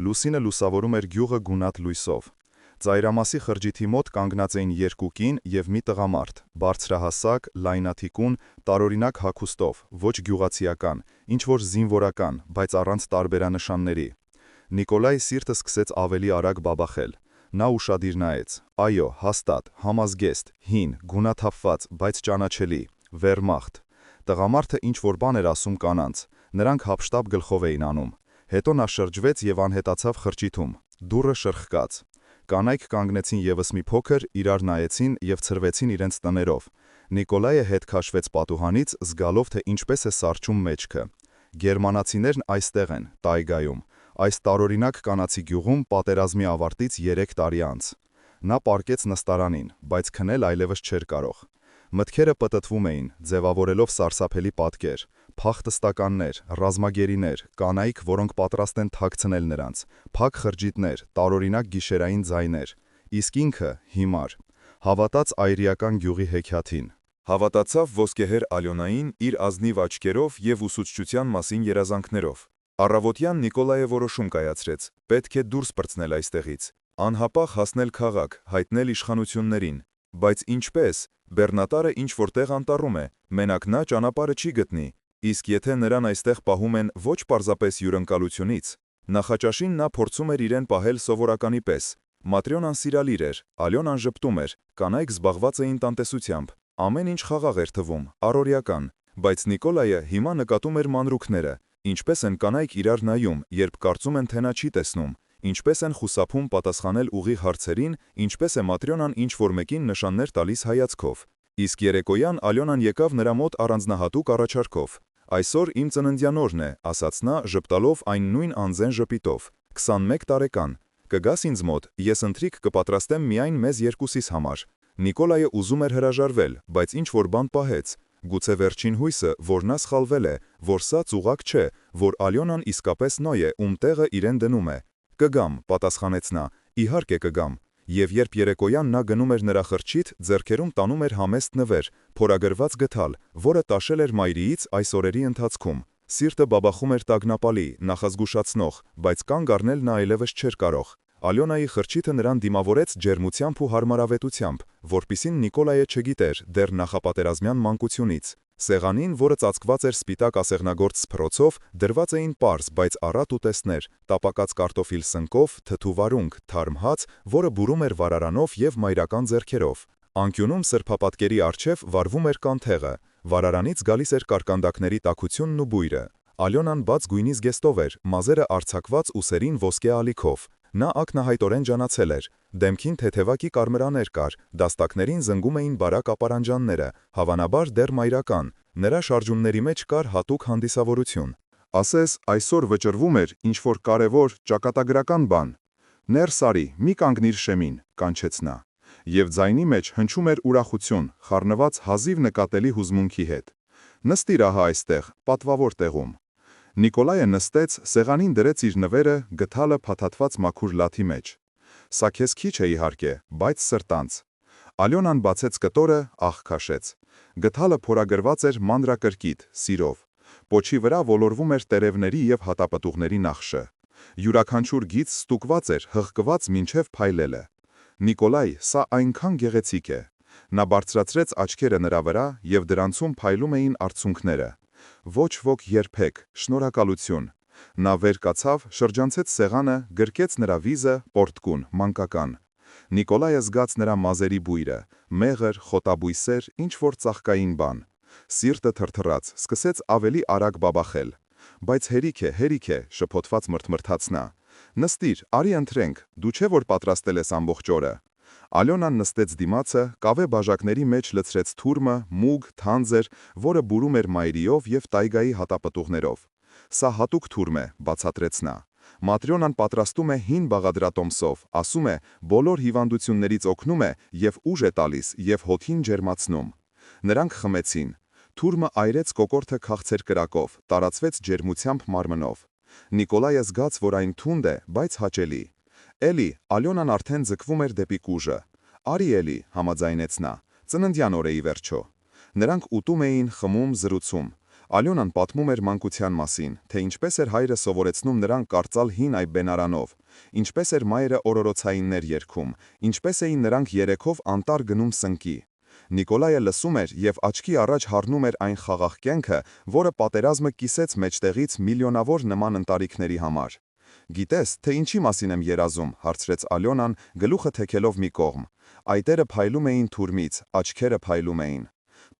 Լուսինը լուսավորում էր գյուղը գունատ լույսով։ Ծայրամասի խրճիթի մոտ կանգնած էին երկու կին և մի տղամարդ, բարձրահասակ, լայնաթիկուն, տարօրինակ հագուստով, ոչ գյուղացիական, ինչ-որ զինվորական, բայց առանց տարբերանշանների։ Նիկոլայի սիրտը սկսեց ավելի արագ բաբախել։ Նա ուշադիր նայեց. այո, հաստատ, համազգեստ, հին, գունաթափված, բայց ճանաչելի, Վերմախտ։ Տղամարդը ինչ-որ բան էր ասում կանանց, նրանք հափշտապ գլխով էին անում։ Հետո նա շրջվեց և անհետացավ խրճիթում։ Դուռը շրխկաց։ Կանայք կանգնեցին ևս մի փոքր, իրար նայեցին և ցրվեցին իրենց տներով։ Նիկոլայը հետ քաշվեց պատուհանից, զգալով, թե ինչպես է սառչում մեջքը։ Գերմանացիներն այստեղ են, տայգայում, այս տարօրինակ կանացի գյուղում պատերազմի ավարտից 3 տարի անց։ Նա պառկեց նստարանին, բայց քնել այլևս չէր կարող։ Մտքերը պտտվում էին, ձևավորելով սարսափելի պատկեր, փախտստականներ, ռազմագերիներ, կանայք, որոնք պատրաստ են թաքցնել նրանց, փակ խրճիթներ, տարօրինակ գիշերային ձայներ, իսկ ինքը հիմար, հավատաց այրիական գյուղի հեքիաթին։ Հավատացավ ոսկեհեր Ալյոնային իր ազնիվ աչքերով և ուսուցչության մասին երազանքներով։ Առավոտյան Նիկոլայը որոշում կայացրեց. պետք է դուրս պրծնել այստեղից, անհապաղ հասնել քաղաք, հայտնել իշխանություններին, բայց ինչպես, բեռնատարը ինչ-որ տեղ անտառում է, մենակ նա ճանապարհը չի գտնի, իսկ եթե նրան այստեղ պահում են ոչ պարզապես հյուրընկալությունից, նախաճաշին նա փորձում էր իրեն պահել սովորականի պես։ Маտրյոնան սիրալիր էր, Ալյոնան ժպտում էր, կանայք զբաղված էին տնտեսությամբ, ամեն ինչ խաղաղ էր թվում, առօրյական, բայց Նիկոլայը հիմա նկատում էր մանրուքները, ինչպես են կանայք իրար նայում, երբ կարծում են, թե նա չի տեսնում, ինչպես են խուսափում պատասխանել ուղիղ հարցերին, ինչպես է Маտրյոնան ինչ-որ մեկին նշաններ տալիս հայացքով։ Իսկ երեկոյան Ալյոնան եկավ նրա մոտ առանձնահատուկ առաջարկով։ «Այսօր իմ ծննդյան օրն է», ասաց նա, ժպտալով այն նույն անզեն ժպիտով, 21 տարեկան, կգաս ինձ մոտ, ես ընթրիք կպատրաստեմ միայն մեզ երկուսիս համար։ Նիկոլայը ուզում էր հրաժարվել, բայց ինչ-որ բան պահեց։ Գուցե վերջին հույսը, որ նա սխալվել է, որ սա ծուղակ չէ, որ Ալյոնան իսկապես նոյ է, ում տեղը իրեն դնում է։ «Կգամ», պատասխանեց նա, «իհարկե կգամ»։ Եվ երբ երեկոյան նա գնում էր նրա խրճիթ, ձեռքերում տանում էր համեստ նվեր, փորագրված գդալ, որը տաշել էր մայրիից այս օրերի ընթացքում։ Սիրտը բաբախում էր տագնապալի, նախազգուշացնող, բայց կանգ առնել նա այլևս չէր կարող։ Ալյոնայի խրճիթը նրան դիմավորեց ջերմությամբ ու հարմարավետությամբ, որպիսին Նիկոլայը չգիտեր դեռ նախապատերազմյան մանկությունից։ Սեղանին, որը ծածկված էր սպիտակ ասեղնագործ սփռոցով, դրված էին պարզ, բայց առատ ուտեստներ, տապակած կարտոֆիլ սնկով, թթու վարունգ, թարմ հաց, որը բուրում էր վարարանով և մայրական ձեռքերով։ Անկյունում սրբապատկերի առջև վառվում էր կանթեղը, վարարանից գալիս էր կարկանդակների տաքությունն ու բույրը։ Ալյոնան բաց գույնի զգեստով էր, մազերը արձակված ուսերին ոսկե ալիքով։ Նա ակնահայտորեն ջանացել էր, դեմքին թեթևակի կարմրաներ կար, դաստակներին զնգում էին բարակ ապարանջանները, հավանաբար դեռ մայրական, նրա շարժումների մեջ կար հատուկ հանդիսավորություն։ Ասես այսօր վճռվում էր ինչ-որ կարևոր ճակատագրական բան։ «Ներս արի, մի կանգնիր շեմին», կանչեց նա։ Եվ ձայնի մեջ հնչում էր ուրախություն, խառնված հազիվ նկատելի հուզմունքի հետ։ «Նստիր ահա այստեղ, պատվավոր տեղում»։ Նիկոլայը նստեց, սեղանին դրեց իր նվերը, գդալը փաթաթված մաքուր լաթի մեջ։ «Սա քեզ քիչ է իհարկե, բայց սրտանց»։ Ալյոնան բացեց կտորը, աղ քաշեց։ Գդալը փորագրված էր մանրակրկիտ, սիրով։ Պոչի վրա ոլորվում էր տերևների և հատապտուղների նախշը։ Յուրաքանչյուր գիծ ստուգված էր, հղկված մինչև փայլելը։ «Նիկոլայ, սա այնքան գեղեցիկ է»։ Նա բարձրացրեց աչքերը նրա վրա, և դրանցում փայլում էին արցունքները։ «Ոչ ոք երբեք, շնորհակալություն»։ Նա վեր կացավ, շրջանցեց սեղանը, գրկեց նրա վիզը, պորտկուն, մանկական։ Նիկոլայը զգաց նրա մազերի բույրը, մեղր, խոտաբույսեր, ինչ-որ ծաղկային բան։ Սիրտը թրթռաց, սկսեց ավելի արագ բաբախել։ «Բայց հերիք է», շփոթված մրթմրթաց նա։ «Նստիր, արի ընթրենք, դու չէ՞ որ պատրաստել ես ամբողջ օրը»։ Ալյոնան նստեց դիմացը, կավե բաժակների մեջ լցրեց թուրմը, մուգ, թանձր, որը բուրում էր մայրիով և տայգայի հատապտուղներով։ «Սա հատուկ թուրմ է», բացատրեց նա։ «Маտրյոնան պատրաստում է հին բաղադրատոմսով, ասում է, բոլոր հիվանդություններից օգնում է և ուժ է տալիս, և հոգին ջերմացնում»։ Նրանք խմեցին։ Թուրմը այրեց կոկորդը քաղցր կրակով, տարածվեց ջերմությամբ մարմնով։ Նիկոլայը զգաց, որ այն թունդ է, բայց հաճելի։ Էլի, Ալյոնան արդեն ձգվում էր դեպի կուժը։ «Արի էլի», համաձայնեց նա, «ծննդյան օր է ի վերջո»։ Նրանք ուտում էին, խմում, զրուցում։ Ալյոնան պատմում էր մանկության մասին, թե ինչպես էր հայրը սովորեցնում նրան կարծալ հին այ բենարանով, ինչպես էր մայրը օրորոցայիններ երգում, ինչպես էին նրանք երեքով անտառ գնում սնկի։ Նիկոլայը լսում էր եւ աչքի առաջ հառնում էր այն խաղաղ կյանքը, որը պատերազմը կիսեց մեջտեղից միլիոնավոր նման ընտանիքների համար։ Գիտես, թե ինչի մասին եմ երազում, հարցրեց Ալյոնան, գլուխը թեքելով մի կողմ։ Այտերը փայլում էին թուրմից, աչքերը փայլում էին։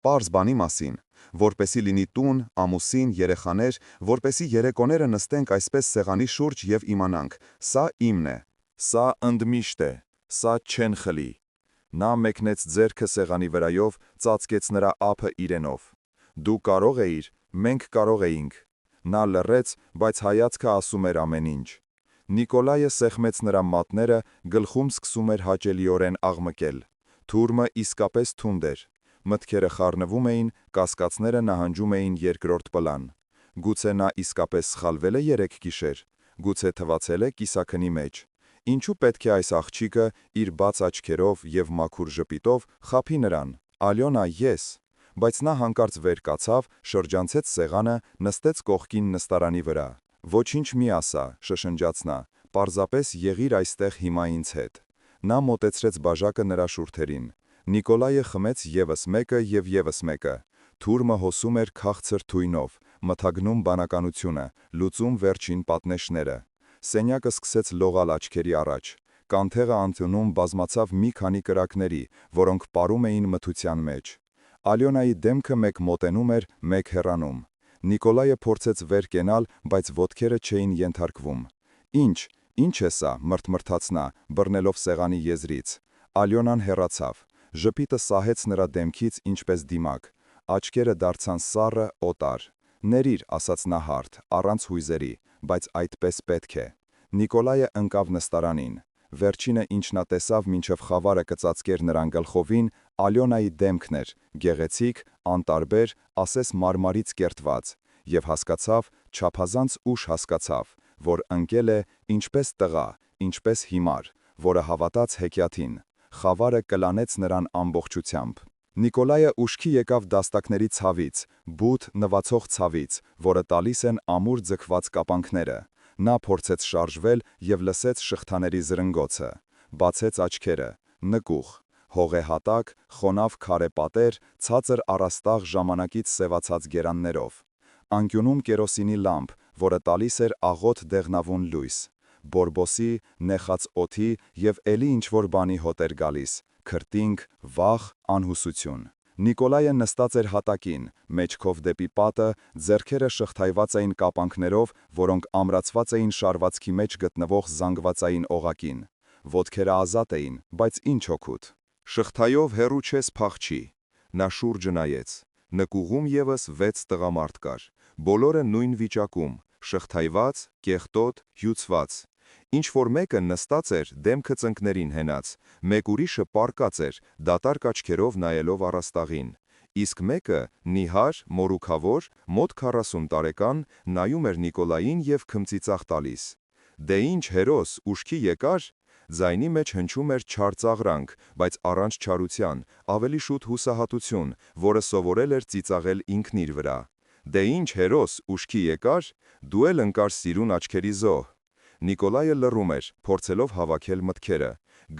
Պարզ բանի մասին, որպեսի լինի տուն, ամուսին, երեխաներ, որպեսի երեկոները նստենք այսպես սեղանի շուրջ եւ իմանանք, սա իմն է, սա ընդմիշտ է, սա չեն խլի։ Նա մեկնեց ձեռքը սեղանի վրայով, ծածկեց նրա ափը իրենով։ Դու կարող էիր, մենք կարող էինք։ Նա լռեց, բայց հայացքը ասում էր ամեն ինչ։ Նիկոլայը սեղմեց նրա մատները, գլխում սկսում էր հաճելիորեն աղմկել։ Թուրմը իսկապես թունդ էր։ Մտքերը խառնվում էին, կասկածները նահանջում էին երկրորդ պլան։ Գուցե նա իսկապես սխալվել է երեք գիշեր, գուցե թվացել է կիսաքնի մեջ։ Ինչու պետք է այս աղջիկը իր բաց աչքերով եւ մաքուր ժպիտով խաբի նրան։ Ալյոնա, ես։ Բայց նա հանկարծ վեր կացավ, շրջանցեց սեղանը, նստեց կողքին նստարանի վրա։ Ոչինչ մի ասա, շշնջաց նա, պարզապես եղիր այստեղ հիմա ինձ հետ։ Նա մոտեցրեց բաժակը նրա շուրթերին։ Նիկոլայը խմեց եւս մեկը եւ եւս մեկը։ Թուրմը հոսում էր քաղցր թույնով, մթագնում բանականությունը, լուծում վերջին պատնեշները։ Սենյակը սկսեց լողալ աչքերի առաջ։ Կանթեղը անկյունում բազմացավ մի քանի կրակների, որոնք պարում էին մթության մեջ։ Ալյոնայի դեմքը մեկ մոտենում էր, մեկ հեռանում։ Նիկոլայը փորձեց վեր կենալ, բայց ոտքերը չէին ենթարկվում։ Ինչ է սա, մրթմրթաց նա, բռնելով սեղանի եզրից։ Ալյոնան հեռացավ։ Ժպիտը սահեց նրա դեմքից ինչպես դիմակ։ Աչքերը դարձան սառը, օտար։ Ներիր, ասաց նա հարթ, առանց հույզերի, բայց այդպես պետք է։ Նիկոլայը ընկավ նստարանին։ Վերջինը, ինչ նա տեսավ մինչև խավարը կծածկեր նրան գլխովին, Ալյոնայի դեմքն էր, գեղեցիկ, անտարբեր, ասես մարմարից կերտված, եւ հասկացավ, չափազանց ուշ հասկացավ, որ ընկել է ինչպես տղա, ինչպես հիմար, որը հավատաց հեքիաթին։ Խավարը կլանեց նրան ամբողջությամբ։ Նիկոլայը ուշքի եկավ դաստակների ցավից, բութ նվացող ցավից, որը տալիս են ամուր ձգված կապանքները։ Նա փորձեց շարժվել եւ լսեց շղթաների զրնգոցը։ Բացեց աչքերը, նկուղ, հողեհատակ, խոնավ քարե պատեր, ցածր առաստաղ ժամանակից սևացած գերաններով։ Անկյունում կերոսինի լամպ, որը տալիս էր աղոտ դեղնավուն լույս։ Բորբոսի, նեխած օդի եւ էլի ինչ-որ բանի հոտ էր գալիս, քրտինք, վախ, անհուսություն։ Նիկոլայը նստած էր հատակին, մեջքով դեպի պատը, ձեռքերը շղթայված էին կապանքներով, որոնք ամրացված էին շարվածքի մեջ գտնվող զանգվածային օղակին։ Ոտքերը ազատ էին, բայց ինչ օգուտ։ Շղթայով հեռու չես փախչի։ Նա շուրջը նայեց։ Նկուղում եւս 6 տղամարդ կար, բոլորը նույն վիճակում, շղթայված, կեղտոտ, հյուծված։ Ինչ-որ մեկը նստած էր, դեմքը ծնկներին հենած, մեկ ուրիշը պառկած էր, դատարկ աչքերով նայելով առաստաղին, իսկ մեկը, նիհար, մորուքավոր, մոտ 40 տարեկան, նայում էր Նիկոլային եւ քմծիծաղ տալիս։ Դե ինչ հերոս, ուշքի եկար։ Ձայնի մեջ հնչում էր չար ծաղրանք, բայց առանց չարության, ավելի շուտ հուսահատություն, որը սովորել էր ծիծաղել ինքն իր վրա։ Դե ինչ հերոս, ուշքի եկար, դու էլ ընկար սիրուն աչքերի զոհ։ Նիկոլայը լռում էր, փորձելով հավաքել մտքերը։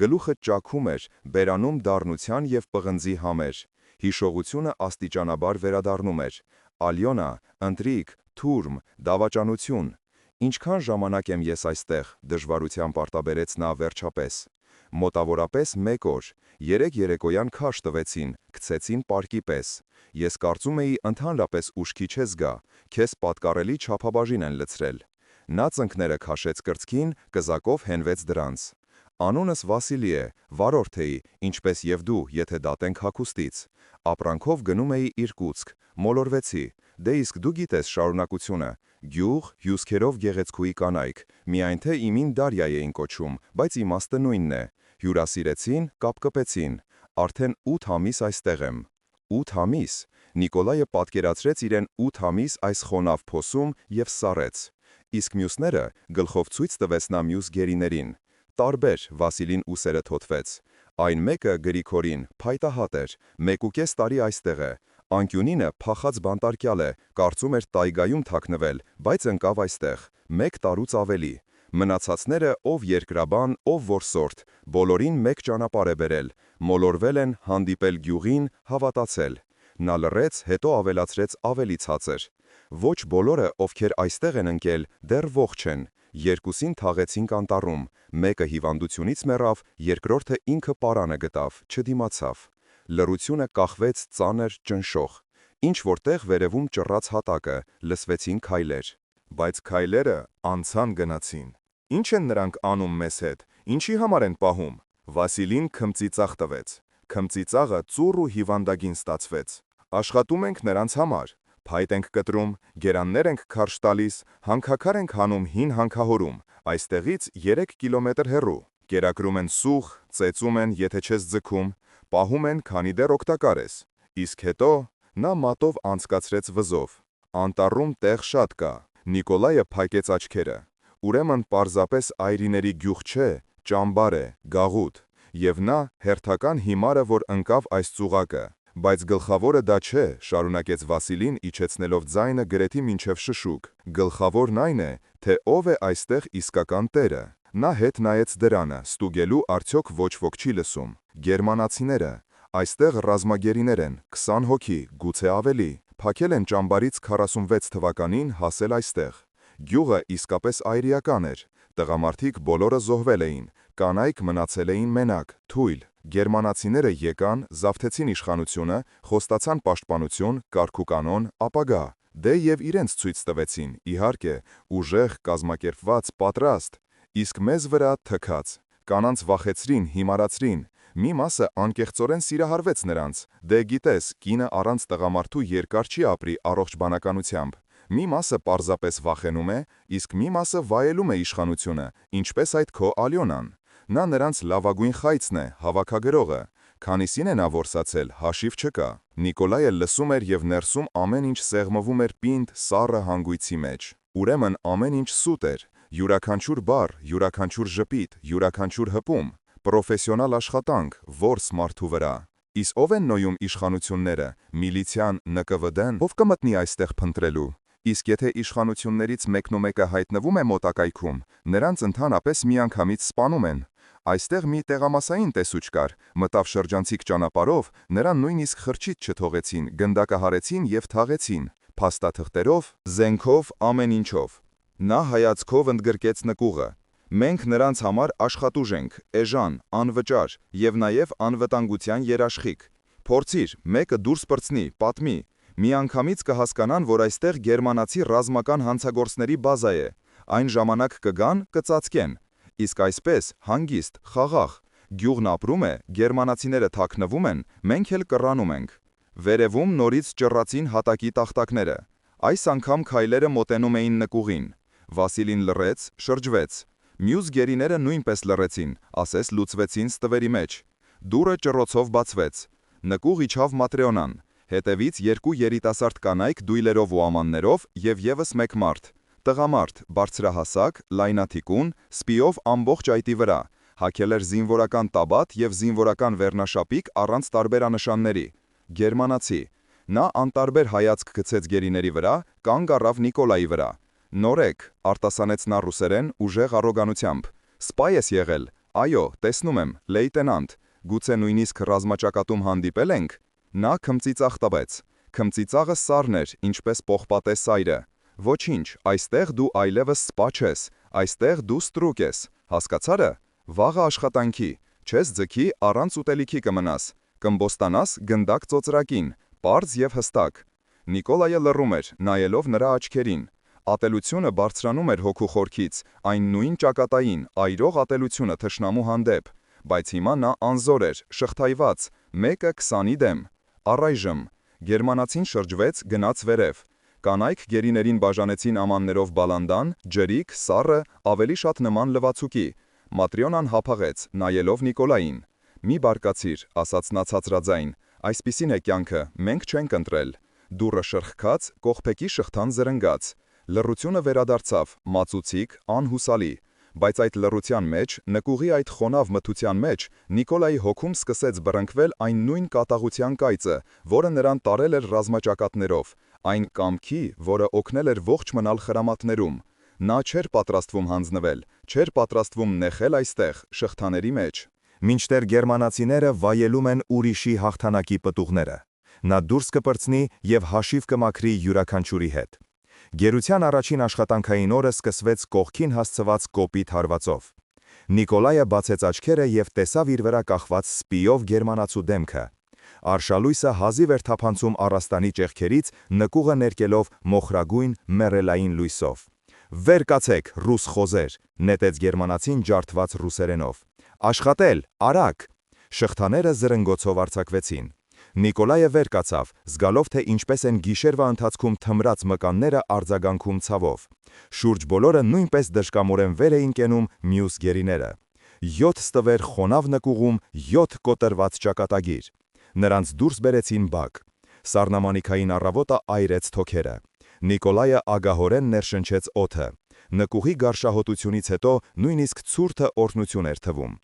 Գլուխը ճաքում էր, բերանում դառնության եւ պղնձի համեր։ Հիշողությունը աստիճանաբար վերադառնում էր։ Ալյոնա, ընտրիկ, թուրմ, դավաճանություն։ Ինչքան ժամանակ եմ ես այստեղ, դժվարությամբ արտաբերեց նա վերջապես։ Մոտավորապես 1 օր, 3 երեկոյան քաշ տվեցին, գցեցին պարկի պես։ Ես կարծում էի ընդհանրապես ուշքի չես գա, քեզ պատկառելի չափաբաժին են լցրել։ Նա ծնկները քաշեց կրծքին, կզակով հենվեց դրանց։ Անունս Վասիլի է, վարորդ էի, ինչպես եւ դու, եթե դատենք հագուստից։ Ապրանքով գնում էի Իրկուտսկ, մոլորվեցի։ Դե իսկ դու գիտես շարունակությունը։ Գյուղ, հյուսքերով գեղեցկուի կանայք, միայն թե իմին Դարյա էին կոչում, բայց իմաստը նույնն է։ Հյուրասիրեցին, կապկպեցին։ Արդեն 8 ամիս այստեղ եմ։ 8 ամիս։ Նիկոլայը պատկերացրեց իրեն 8 ամիս այս խոնավ փոսում եւ սառեց։ Իսկ մյուսները գլխով ցույց տվեց նա մյուս գերիներին։ Տարբեր, Վասիլին ուսերը թոթվեց։ Այն մեկը Գրիգորին, փայտահատ էր, 1.5 տարի այստեղ է, Անկյունինը փախած բանտարկյալ է, կարծում էր տայգայում թաքնվել, բայց ընկավ այստեղ, 1 տարուց ավելի։ Մնացածները ով երկրաբան, ով որսորդ, բոլորին մեկ ճանապարհ է բերել, մոլորվել են, հանդիպել գյուղին, հավատացել։ Նա լռեց, հետո ավելացրեց ավելի ցածր. ոչ բոլորը, ովքեր այստեղ են ընկել, դեռ ողջ են։ Երկուսին թաղեցինք անտառում, մեկը հիվանդությունից մեռավ, երկրորդը ինքը պարանը գտավ, չդիմացավ։ Լռությունը կախվեց ծանր ճնշող։ Ինչ որտեղ վերևում ճռած հատակը, լսվեցին քայլեր։ Բայց քայլերը անցան գնացին։ Ինչ են նրանք անում մեզ հետ, ինչի համար են պահում։ Վասիլին քմծիծաղ տվեց։ Քմծիծաղը ծուռ ու հիվանդագին ստացվեց։ Աշխատում ենք նրանց համար, փայտ ենք կտրում, գերաններ ենք քարշ տալիս, հանքաքար ենք հանում հին հանքահորում, այստեղից 3 կիլոմետր հեռու։ Կերակրում են սուխ, ծեծում են, եթե չես ձգում, պահում են, քանի դեռ օգտակար ես։ Իսկ հետո նա մատով անցկացրեց վզով։ Անտառում տեղ շատ կա։ Նիկոլայը փակեց աչքերը։ Ուրեմն պարզապես այրիների գյուղ չէ, ճամբար է, գաղութ։ Եվ նա հերթական հիմարը, որ ընկավ այս ծուղակը։ Բայց գլխավորը դա չէ, շարունակեց Վասիլին, իջեցնելով ձայնը գրեթե մինչև շշուկ։ Գլխավորն այն է, թե ով է այստեղ իսկական տերը։ Նա հետ նայեց դրանը, ստուգելու արդյոք ոչ ոք չի լսում։ Գերմանացիները։ Այստեղ ռազմագերիներ են, 20 հոգի, գուցե ավելի։ Փակել են ճամբարից 46 թվականին, հասել այստեղ։ Գյուղը իսկապես այրիական էր։ Տղամարդիկ բոլորը զոհվել էին, կանայք մնացել էին մենակ, թույլ։ Գերմանացիները եկան, զավթեցին իշխանությունը, խոստացան պաշտպանություն, կարգուկանոն, ապագա։ Դե եւ իրենց ցույց տվեցին, իհարկե, ուժեղ, կազմակերպված, պատրաստ։ Իսկ մեզ վրա թքած։ Կանանց վախեցրին, հիմարացրին։ Մի մասը անկեղծորեն սիրահարվեց նրանց։ Դե գիտես, կինը առանց տղամարդու երկար չի ապրի առողջ բանականությամբ։ Մի մասը պարզապես վախենում է, իսկ մի մասը վայելում է իշխանությունը, ինչպես այդ քո Ալյոնան։ Նա նրանց լավագույն խայծն է, հավաքագրողը։ Քանիսին է նա որսացել, հաշիվ չկա։ Նիկոլայը լսում էր եւ ներսում ամեն ինչ սեղմվում էր պինդ, սառը հանգույցի մեջ։ Ուրեմն ամեն ինչ սուտ էր։ Յուրաքանչյուր բառ, յուրաքանչյուր ժպիտ, յուրաքանչյուր հպում, պրոֆեսիոնալ աշխատանք, որս մարդու վրա։ Իսկ ով են նոյում իշխանությունները, միլիցիան, ՆԿՎԴ-ն, ով կմտնի այստեղ փնտրելու։ Իսկ եթե իշխանություններից մեկնումեկը հայտնվում է մոտակայքում, նրանց ընդհանրապես միանգամից սպանում են։ Այստեղ մի տեղամասային տեսուչ կար, մտավ շրջանցիկ ճանապարհով, նրան նույնիսկ խրճիթ չթողեցին, գնդակահարեցին եւ թաղեցին, փաստաթղթերով, զենքով, ամեն ինչով։ Նա հայացքով ընդգրկեց նկուղը։ Մենք նրանց համար աշխատուժ ենք, էժան, անվճար եւ նաեւ անվտանգության երաշխիք։ Փորձիր, մեկը դուրս պրծնի, պատմի։ Միանգամից կհասկանան, որ այստեղ գերմանացի ռազմական հանցագործների բազա է։ Այն ժամանակ կգան, կծածկեն։ Իսկ այսպես, հանգիստ, խաղաղ։ Գյուղն ապրում է, գերմանացիները թաքնվում են, մենք էլ կռանում ենք։ Վերևում նորից ճռացին հատակի տախտակները։ Այս անգամ քայլերը մոտենում էին նկուղին։ Վասիլին լռեց, շրջվեց։ Մյուս գերիները նույնպես լռեցին, ասես լուծվեցին ստվերի մեջ։ Դուռը ճռոցով բացվեց։ Նկուղ իջավ Մատրեոնան։ Հետևից 2 երիտասարդ կանայք դույլերով ու ամաններով եւ եւս մեկ մարդ։ Տղամարդ, բարձրահասակ, լայնաթիկուն, սպիով ամբողջ այտի վրա, հագել էր զինվորական տաբատ եւ զինվորական վերնաշապիկ առանց տարբերանշանների։ Գերմանացի։ Նա անտարբեր հայացք գցեց գերիների վրա, կանգ առավ Նիկոլայի վրա։ Նորեկ, արտասանեց նա ռուսերեն ուժեղ առոգանությամբ։ Սպայ ես եղել։ Այո, տեսնում եմ, լեյտենանտ։ Գուցե նույնիսկ ռազմաճակատում հանդիպել ենք։ Նա քմծիծաղ տվեց։ Քմծիծաղը սառն էր, ինչպես պողպատե սայրը։ Ոչինչ, այստեղ դու այլևս սպա չես, այստեղ դու ստրուկ ես, հասկացարը։ Վաղը աշխատանքի, չես ձգի, առանց ուտելիքի կմնաս, կմբոստանաս գնդակ ծոծրակին, պարզ եւ հստակ։ Նիկոլայը լռում էր, նայելով նրա աչքերին։ Ատելությունը բարձրանում էր հոգու խորքից, այն նույն ճակատային, այրող ատելությունը թշնամու հանդեպ, բայց հիմա նա անզոր էր, շղթայված, մեկը 20-ի դեմ։ Առայժմ գերմանացին շրջվեց, գնաց վերև։ Կանայք գերիներին բաժանեցին ամաններով բալանդան, ջրիկ, սառը, ավելի շատ նման լվացուկի։ Մատրիոնան հափաղեց, նայելով Նիկոլային։ Մի բարկացիր, ասաց նա ցածրաձայն, այսպիսին է կյանքը, մենք չենք ընտրել։ Դուռը շրխկաց, կողպեքի շղթան զրնգաց։ Լռությունը վերադարձավ, մածուցիկ, անհուսալի։ Բայց այդ լռության մեջ, նկուղի այդ խոնավ մթության մեջ Նիկոլայի հոգում սկսեց բռնկվել այն նույն կատաղության կայծը, որը նրան տարել էր ռազմաճակատներով, այն կամքի, որը օգնել էր ողջ մնալ խրամատներում։ Նա չէր պատրաստվում հանձնվել, չէր պատրաստվում նեղել այստեղ, շղթաների մեջ։ Մինչդեռ գերմանացիները վայելում են ուրիշի հաղթանակի պտուղները։ Նա դուրս կպրծնի և հաշիվ կմաքրի յուրաքանչյուրի հետ։ Գերության առաջին աշխատանքային օրը սկսվեց կողքին հասցված կոպիտ հարվածով։ Նիկոլայը բացեց աչքերը և տեսավ իր վրա կախված սպիով գերմանացու դեմքը։ Արշալույսը հազիվ էր թափանցում առաստանի ճեղքերից, նկուղը ներկելով մոխրագույն մեռելային լույսով։ «Վեր կացեք, ռուս խոզեր», նետեց գերմանացին ջարդված ռուսերենով։ «Աշխատել, արագ»։ Շղթաները զրնգոցով արձակվեցին։ Նիկոլայը վեր կացավ, զգալով, թե ինչպես են գիշերվա ընթացքում թմրած մկանները արձագանքում ցավով։ Շուրջ բոլորը նույնպես դժկամորեն վեր էին կենում մյուս գերիները։ 7 ստվեր խոնավ նկուղում 7 կոտրված ճակատագիր։ Նրանց դուրս բերեցին բակ։ Սառնամանիքային առավոտը այրեց թոքերը։ Նիկոլայը ագահորեն ներշնչեց օդը։ Նկուղի գարշահոտությունից հետո նույնիսկ ցուրտը օրհնություն էր թվում։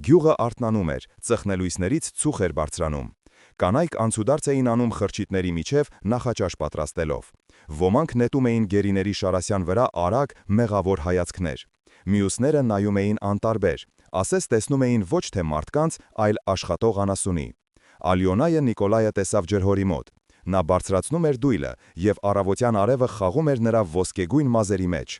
Գյուղը արթնանում էր, ծխնելույսներից ցուխ էր բարձրանում։ Կանայք անցուդարձ էին անում խրճիթների միջև նախաճաշ պատրաստելով։ Ոմանք նետում էին գերիների շարասյան վրա արագ, մեղավոր հայացքներ։ Մյուսները նայում էին անտարբեր, ասես տեսնում էին ոչ թե մարդկանց, այլ աշխատող անասունի։ Ալյոնայը Նիկոլայը տեսավ ջրհորի մոտ։ Նա բարձրացնում էր դույլը, և առավոտյան արևը խաղում էր նրա ոսկեգույն մազերի մեջ։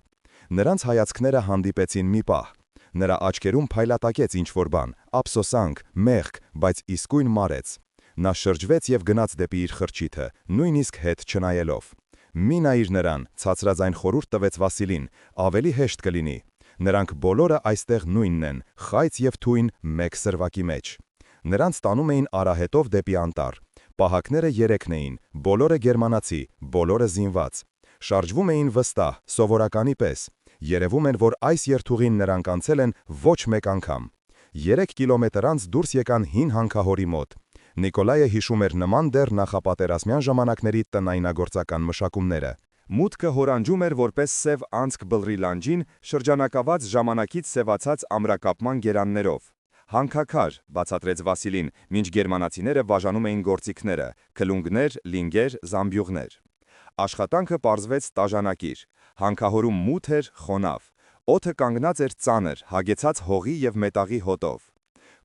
Նրանց հայացքները հանդիպեցին մի պահ։ Նրա աչքերում փայլատակեց ինչ-որ բան, ափսոսանք, մեղք, բայց իսկույն մարեց։ Նա շրջվեց և գնաց դեպի իր խրճիթը, նույնիսկ հետ չնայելով։ «Մի նայիր նրան», ցածրաձայն խորհուրդ տվեց Վասիլին, «ավելի հեշտ կլինի։ Նրանք բոլորը այստեղ նույնն են, խայծ և թույն մեկ սրվակի մեջ»։ Նրանց տանում էին արահետով դեպի անտառ։ Պահակները 3 էին, բոլորը գերմանացի, բոլորը զինված։ Շարժվում էին վստահ, սովորականի պես։ Երևում էր, որ այս երթուղին նրանք անցել են ոչ մեկ անգամ։ 3 կիլոմետր անց դուրս եկան հին հանքահորի մոտ։ Նիկոլայը հիշում էր նման դեռ նախապատերազմյան ժամանակների տնայնագործական մշակումները։ Մուտքը հորանջում էր որպես սև անցք բլրի լանջին, շրջանակաված ժամանակից սևացած ամրակապման գերաններով։ «Հանքաքար», բացատրեց Վասիլին, մինչ գերմանացիները բաժանում էին գործիքները՝ քլունգներ, լինգեր, զամբյուղներ։ Աշխատանքը պարզվեց տաժանակիր։ Հանքահորում մութ էր, խոնավ։ Օդը կանգնած էր ծանր, հագեցած հողի և մետաղի հոտով։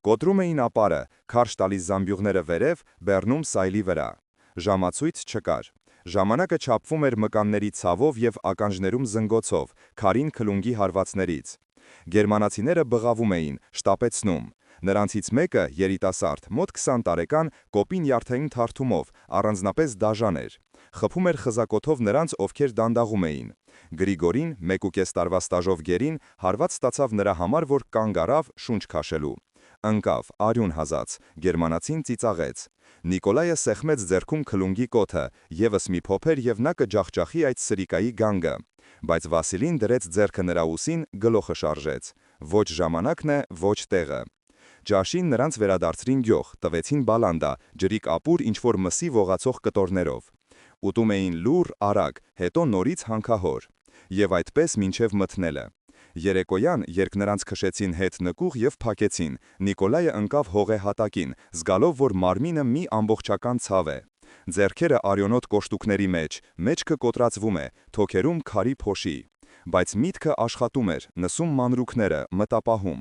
Կոտրում էին ապարը, քարշ տալիս զամբյուղները վերև, բեռնում սայլի վրա։ Ժամացույց չկար։ Ժամանակը չափվում էր մկանների ցավով և ականջներում զնգոցով, քարին քլունգի հարվածներից։ Գերմանացիները բղավում էին, շտապեցնում։ Նրանցից մեկը, երիտասարդ, մոտ 20 տարեկան, կոպին յարդային թարթումով, առանձնապես դաժան էր։ Խփում էր խզակոթով նրանց, ովքեր դանդաղում էին։ Գրիգորին, 1.5 տարվա ստաժով գերին, հարված ստացավ նրա համար, որ կանգ առավ շունչ քաշելու։ Ընկավ, արյուն հազաց, գերմանացին ծիծաղեց։ Նիկոլայը սեղմեց ձեռքում քլունգի կոթը, ևս մի փոփեր և նա կջախջախի այդ սրիկայի գանգը։ Բայց Վասիլին դրեց ձեռքը նրա ուսին, գլոխը շարժեց։ Ոչ ժամանակն է, ոչ տեղը։ Ջաշին նրանց վերադարձրին գյուղ, տվեցին բալանդա, ջրիկ ապուր ինչ-որ մսի ողացող կտորներով։ Ուտում էին լուռ, արագ, հետո նորից հանքահոր։ Եվ այդպես մինչև մթնելը։ Երեկոյան, երբ նրանց քշեցին հետ նկուղ և փակեցին, Նիկոլայը ընկավ հողե հատակին, զգալով, որ մարմինը մի ամբողջական ցավ է։ Ձեռքերը արյունոտ կոշտուկների մեջ, մեջքը կոտրացվում է, թոքերում քարի փոշի։ Բայց միտքը աշխատում էր, նսում մանրուքները, մտապահում։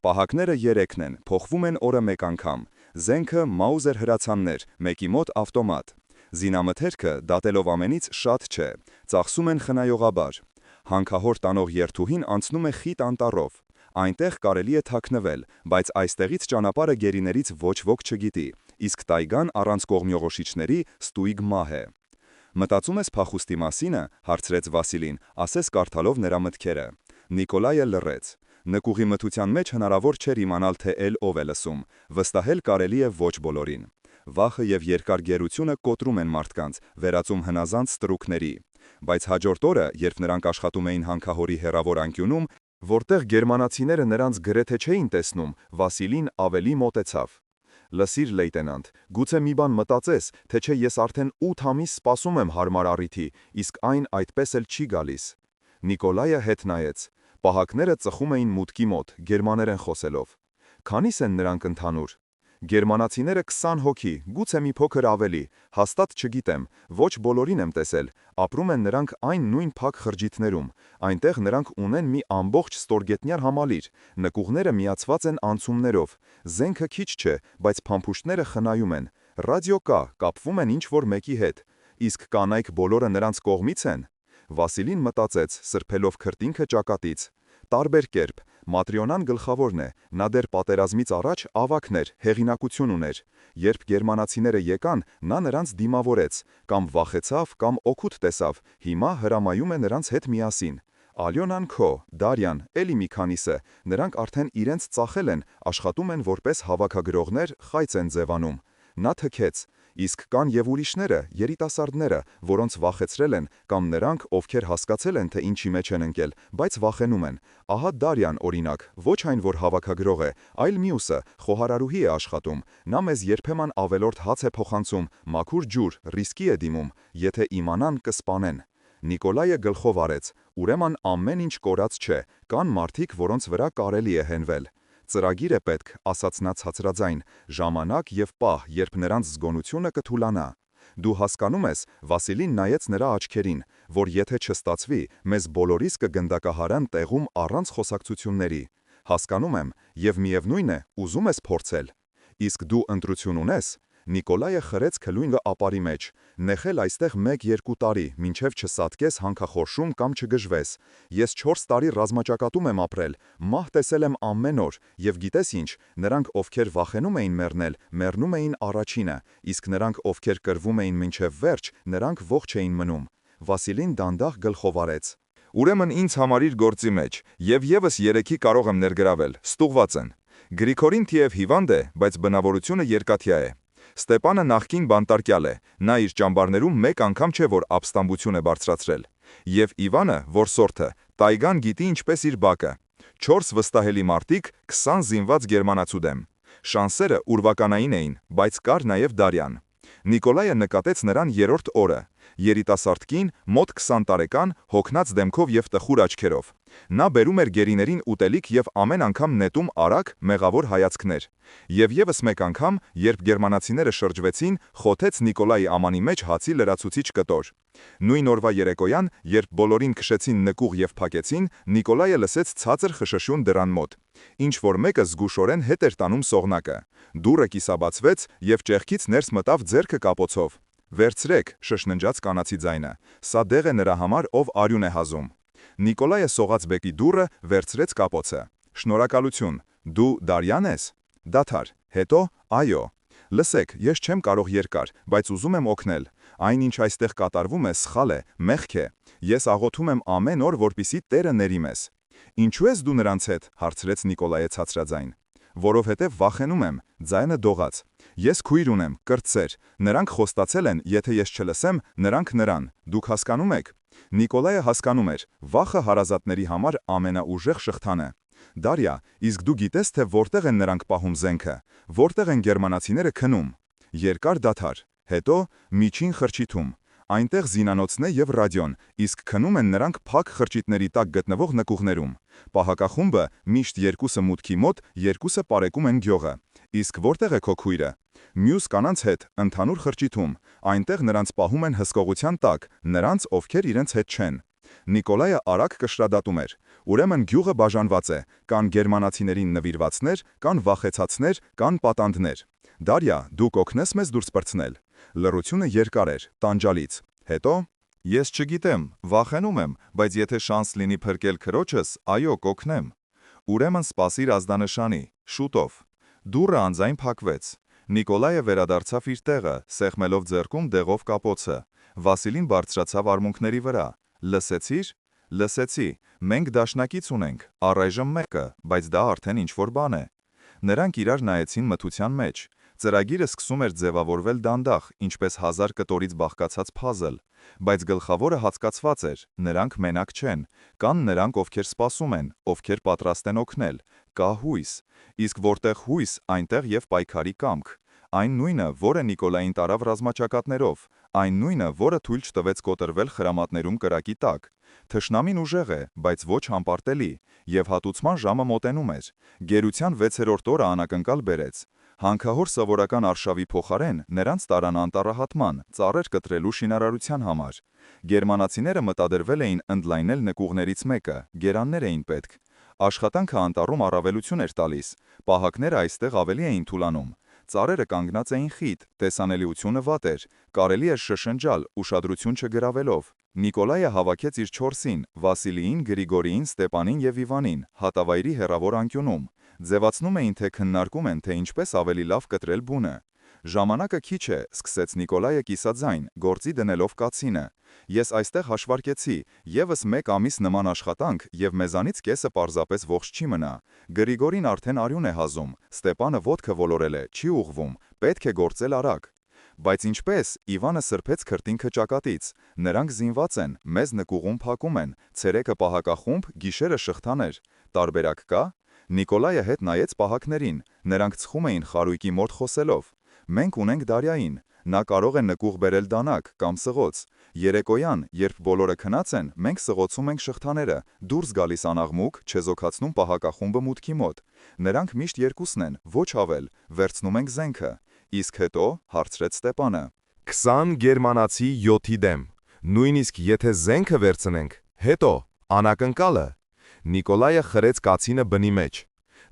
Պահակները 3 են, փոխվում են օրը մեկ անգամ։ Զենքը մաուզեր հրացաններ, մեկի մոտ ավտոմատ։ Զինամթերքը, դատելով ամենից, շատ չէ, ծախսում են խնայողաբար։ Հանքահոր տանող երթուհին անցնում է խիտ անտառով։ Այնտեղ կարելի է թաքնվել, բայց այստեղից ճանապարհը գերիներից ոչ ոք չգիտի, իսկ տայգան առանց կողմյողոշիչների ստույգ մահ է։ «Մտածում ես փախուստի մասինը», հարցրեց Վասիլին, ասես կարդալով նրա մտքերը։ Նիկոլայը լռեց։ Նկուղի մթության մեջ հնարավոր չէր իմանալ, թե ով է լսում, վստահել կարելի է ոչ բոլորին։ Վախը և երկար գերությունը կոտրում են մարդկանց, վերածում հնազանդ ստրուկների։ Բայց հաջորդ օրը, երբ նրանք աշխատում էին հանքահորի հեռավոր անկյունում, որտեղ գերմանացիները նրանց գրեթե չէին տեսնում, Վասիլին ավելի մոտեցավ։ «Լսիր, լեյտենանտ, գուցե մի բան մտածես, թե չէ ես արդեն 8 ամիս սպասում եմ հարմար առիթի, իսկ այն այդպես էլ չի գալիս»։ Նիկոլայը հետ նայեց։ Պահակները ծխում էին մուտքի մոտ, գերմաներեն խոսելով։ Քանի՞ս են նրանք ընդհանուր։ Գերմանացիները 20 հոգի, գուցե մի փոքր ավելի, հաստատ չգիտեմ, ոչ բոլորին եմ տեսել, ապրում են նրանք այն նույն փակ խրճիթներում, այնտեղ նրանք ունեն մի ամբողջ ստորգետնյար համալիր, նկուղները միացված են անցումներով, զենքը քիչ չէ, բայց փամփուշտները խնայում են, ռադիո կա, կապվում են ինչ-որ մեկի հետ, իսկ կանայք բոլորը նրանց կողմից են։ Վասիլին մտածեց, սրբելով քրտինքը ճակատից։ Տարբեր կերպ, Մատրիոնան գլխավորն է, նա դեռ պատերազմից առաջ ավագն էր, հեղինակություն ուներ։ Երբ գերմանացիները եկան, նա նրանց դիմավորեց, կամ վախեցավ, կամ օգուտ տեսավ, հիմա հրամայում է նրանց հետ միասին։ Ալյոնան քո, Դարյան, էլի մի քանիսը, նրանք արդեն իրենց ծախել են, աշխատում են որպես հավաքագրողներ, խայծ են ձևանում։ Նա թքեց, իսկ կան եւ ուրիշները, երիտասարդները, որոնց վախեցրել են, կամ նրանք, ովքեր հասկացել են, թե ինչի մեջ են ընկել, բայց վախենում են։ Ահա Դարյան, օրինակ, ոչ այն, որ հավաքագրող է, այլ մյուսը, խոհարարուհի է աշխատում։ Նա մեզ երբեմն ավելորդ հաց է փոխանցում, մաքուր ջուր, ռիսկի է դիմում, եթե իմանան կսպանեն։ Նիկոլայը գլխով արեց, ուրեմն ամեն ինչ կորած չէ, կան մարդիկ, որոնց վրա կարելի է հենվել։ Ծրագիր է պետք, ասաց նա ցածրաձայն, ժամանակ եւ պահ, երբ նրանց զգոնությունը կթուլանա։ Դու հասկանում ես, Վասիլին նայեց նրա աչքերին, որ եթե չստացվի, մեզ բոլորիս կգնդակահարան տեղում առանց խոսակցությունների։ Հասկանում եմ, եւ միևնույն է, ուզում ես փորձել։ Իսկ դու ընտրություն ունես։ Նիկոլայը խրեց քլույնը ապարի մեջ, նեխել այստեղ 1-2 տարի, մինչև չսատկես հանքախորշում կամ չգժվես։ Ես 4 տարի ռազմաճակատում եմ ապրել, մահ տեսել եմ ամեն օր, եւ գիտես ինչ, նրանք ովքեր վախենում էին մեռնել, մեռնում էին առաջինը, իսկ նրանք ովքեր կռվում էին մինչև վերջ, նրանք ողջ էին մնում։ Վասիլին դանդաղ գլխով արեց։ Ուրեմն ինձ համարիր գործի մեջ, եւ եւս 3-ի կարող եմ ներգրավել, ստուգված են։ Գրիգորին թիև հիվանդ է, բայց բնավորությունը երկաթյա է։ Ստեպանը նախկին բանտարկյալ է, նա իր ճամբարներում մեկ անգամ չէ, որ ապստամբություն է բարձրացրել։ Եվ Իվանը, որսորդը, Տայգան գիտի ինչպես իր բակը։ 4 վստահելի մարդիկ, 20 զինված գերմանացու դեմ։ Շանսերը ուրվականային էին, բայց կար նաև Դարյան։ Նիկոլայը նկատեց նրան երրորդ օրը։ Երիտասարդ կին, մոտ 20 տարեկան, հոգնած դեմքով եւ տխուր աչքերով։ Նա բերում էր գերիներին ուտելիք եւ ամեն անգամ նետում արագ, մեղավոր հայացքներ։ Եվ եւս մեկ անգամ, երբ գերմանացիները շրջվեցին, խոթեց Նիկոլայի ամանի մեջ հացի լրացուցիչ կտոր։ Նույն օրվա երեկոյան, երբ բոլորին քշեցին նկուղ եւ փակեցին, Նիկոլայը լսեց ցածր խշշյուն դռան մոտ։ Ինչ որ մեկը զգուշորեն հետ էր տանում սողնակը։ Դուռը կիսաբացվեց եւ ճեղքից ներս մտավ ձեռքը կապոցով։ Վերցրեք, շշնջաց կանացի ձայնը։ Սա դեղ է նրա համար, ով արյուն է հազում։ Նիկոլայը սողաց բեկի դուռը, վերցրեց կապոցը։ Շնորհակալություն։ Դու Դարյան ես։ Դադար։ Հետո, այո։ Լսեք, ես չեմ կարող երկար, բայց ուզում եմ օգնել։ Այնինչ այստեղ կատարվում է, սխալ է, մեղք է։ Ես աղոթում եմ ամեն օր, որպեսզի Տերը ների մեզ։ Ինչու ես դու նրանց հետ, հարցրեց Նիկոլայը ցածրաձայն։ Որովհետև վախենում եմ, ձայնը դողաց։ Ես քույր ունեմ, կրտսեր, նրանք խոստացել են, եթե ես չլսեմ, նրանք նրան, դուք հասկանում եք։ Նիկոլայը հասկանում էր, վախը հարազատների համար ամենաուժեղ շղթան է։ Դարյա, իսկ դու գիտես, թե որտեղ են նրանք պահում զենքը, որտեղ են գերմանացիները քնում։ Երկար դադար, հետո միջին խրճիթում։ Այնտեղ զինանոցն է եւ ռադիոն, իսկ քնում են նրանք փակ խրճիթների տակ գտնվող նկուղներում։ Պահակախումբը միշտ 2-ը մուտքի մոտ, 2-ը պարեկում են գյուղը։ Իսկ որտեղ է քո քույրը։ Մյուս կանանց հետ, ընդհանուր խրճիթում, այնտեղ նրանց պահում են հսկողության տակ, նրանց, ովքեր իրենց հետ չեն։ Նիկոլայը արագ կշռադատում էր։ Ուրեմն գյուղը բաժանված է, կան գերմանացիներին նվիրվածներ, կան վախեցածներ, կան պատանդներ։ Դարյա, դու կօգնես մեզ դուրս պրծնել։ Լռությունը երկար էր, տանջալից։ Հետո ես չգիտեմ, վախենում եմ, բայց եթե շանս լինի փրկել քրոջս, այո, կօգնեմ։ Ուրեմն սպասիր ազդանշանի, շուտով։ Դուռը անձայն փակվեց։ Նիկոլայը վերադարձավ իր տեղը, սեղմելով ձեռքում դեղով կապոցը։ Վասիլին բարձրացավ արմունկների վրա։ Լսեցի՞ր։ Լսեցի։ Մենք դաշնակից ունենք, առայժմ մեկը, բայց դա արդեն ինչ-որ բան է։ Նրանք իրար նայեցին մթության մեջ։ Ծրագիրը սկսում էր ձևավորվել դանդաղ, ինչպես 1000 կտորից բաղկացած փազլ, բայց գլխավորը հացկացված էր, նրանք մենակ չեն, կան նրանք, ովքեր սպասում են, ովքեր պատրաստ են օգնել, կա հույս, իսկ որտեղ հույս, այնտեղ եւ պայքարի կամք, այն նույնը, որը Նիկոլային տարավ ռազմաճակատներով, այն նույնը, որը թույլ չտվեց կոտրվել խրամատներում կրակի տակ։ Թշնամին ուժեղ է, բայց ոչ համպարտելի, եւ հատուցման ժամը մոտենում էր։ Գերության 6-րդ օրը անակնկալ բերեց։ Հանքահոր սովորական արշավի փոխարեն նրանց տարան անտառահատման, ծառեր կտրելու շինարարության համար։ Գերմանացիները մտադրվել էին ընդլայնել նկուղներից մեկը, գերաններ էին պետք։ Աշխատանքը անտառում առավելություն էր տալիս, պահակները այստեղ ավելի էին թուլանում։ Ծառերը կանգնած էին խիտ, տեսանելիությունը վատ էր, կարելի էր շշնջալ, ուշադրություն չգրավելով։ Նիկոլայը հավաքեց իր 4-ին՝ Վասիլիին, Գրիգորիին, Ստեպանին եւ Իվանին, հատավայրի հեռավոր անկյունում։ Ձևացնում էին, թե քննարկում են, թե ինչպես ավելի լավ կտրել բունը։ Ժամանակը քիչ է, սկսեց Նիկոլայը կիսաձայն, գործի դնելով կացինը։ Ես այստեղ հաշվարկեցի, եւս 1 ամիս նման աշխատանք, եւ մեզանից կեսը պարզապես ողջ չի մնա։ Գրիգորին արդեն արյուն է հազում, Ստեպանը ոտքը ոլորել է, չի ուղվում, պետք է գործել արագ։ Բայց ինչպես, Իվանը սրբեց քրտինքը ճակատից։ Նրանք զինված են, մեզ նկուղում փակում են, ցերեկը պահակախումբ, գիշերը շղթաներ։ Տարբերակ կա։ Նիկոլայը հետ նայեց պահակներին, նրանք ծխում էին խարույկի մոտ խոսելով։ Մենք ունենք Դարյային, նա կարող է նկուղ բերել դանակ կամ սղոց։ Երեկոյան, երբ բոլորը քնած են, մենք սղոցում ենք շղթաները, դուրս գալիս անաղմուկ, չեզոքացնում պահակախումբը մուտքի մոտ։ Նրանք միշտ երկուսն են, ոչ ավել, վերցնում ենք զենքը։ Իսկ հետո, հարցրեց Ստեպանը։ 20 գերմանացի 7-ի դեմ։ Նույնիսկ եթե զենքը վերցնենք, հետո անակնկալը։ Նիկոլայը խրեց կացինը բնի մեջ։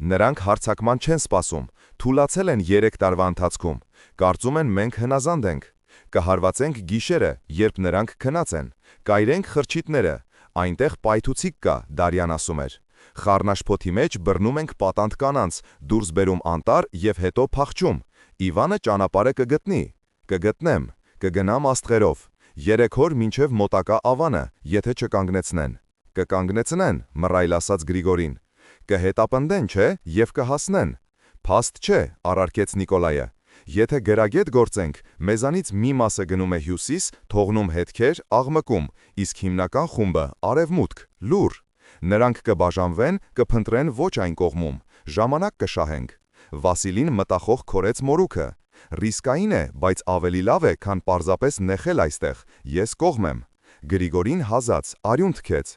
Նրանք հարձակման չեն սպասում, թուլացել են 3 տարվա ընթացքում, կարծում են մենք հնազանդ ենք։ Կհարվածենք գիշերը, երբ նրանք քնած են, կայրենք խրճիթները, այնտեղ պայթուցիկ կա, Դարյան ասում էր։ Խառնաշփոթի մեջ բռնում ենք պատանդ կանանց, դուրս բերում անտառ եւ հետո փախչում։ Իվանը ճանապարհը կգտնի։ Կգտնեմ, կգնամ աստղերով։ 3 օր մինչև մոտակա ավանը, եթե չկանգնեցնեն։ Կկանգնեցնեն, մռայլ ասաց Գրիգորին։ Կհետապնդեն, չէ, եւ կհասնեն։ Փաստ չէ, առարկեց Նիկոլայը։ Եթե գրագետ գործենք, մեզանից մի մասը գնում է հյուսիս, թողնում հետքեր, աղմկում, իսկ հիմնական խումբը արևմուտք, լուր։ Նրանք կբաժանվեն, կփնտրեն ոչ այն կողմում, ժամանակ կշահենք։ Վասիլին մտախող քորեց մորուքը։ Ռիսկային է, բայց ավելի լավ է, քան պարզապես նեղել այստեղ։ Ես կողմ եմ։ Գրիգորին հազաց, արյուն թքեց։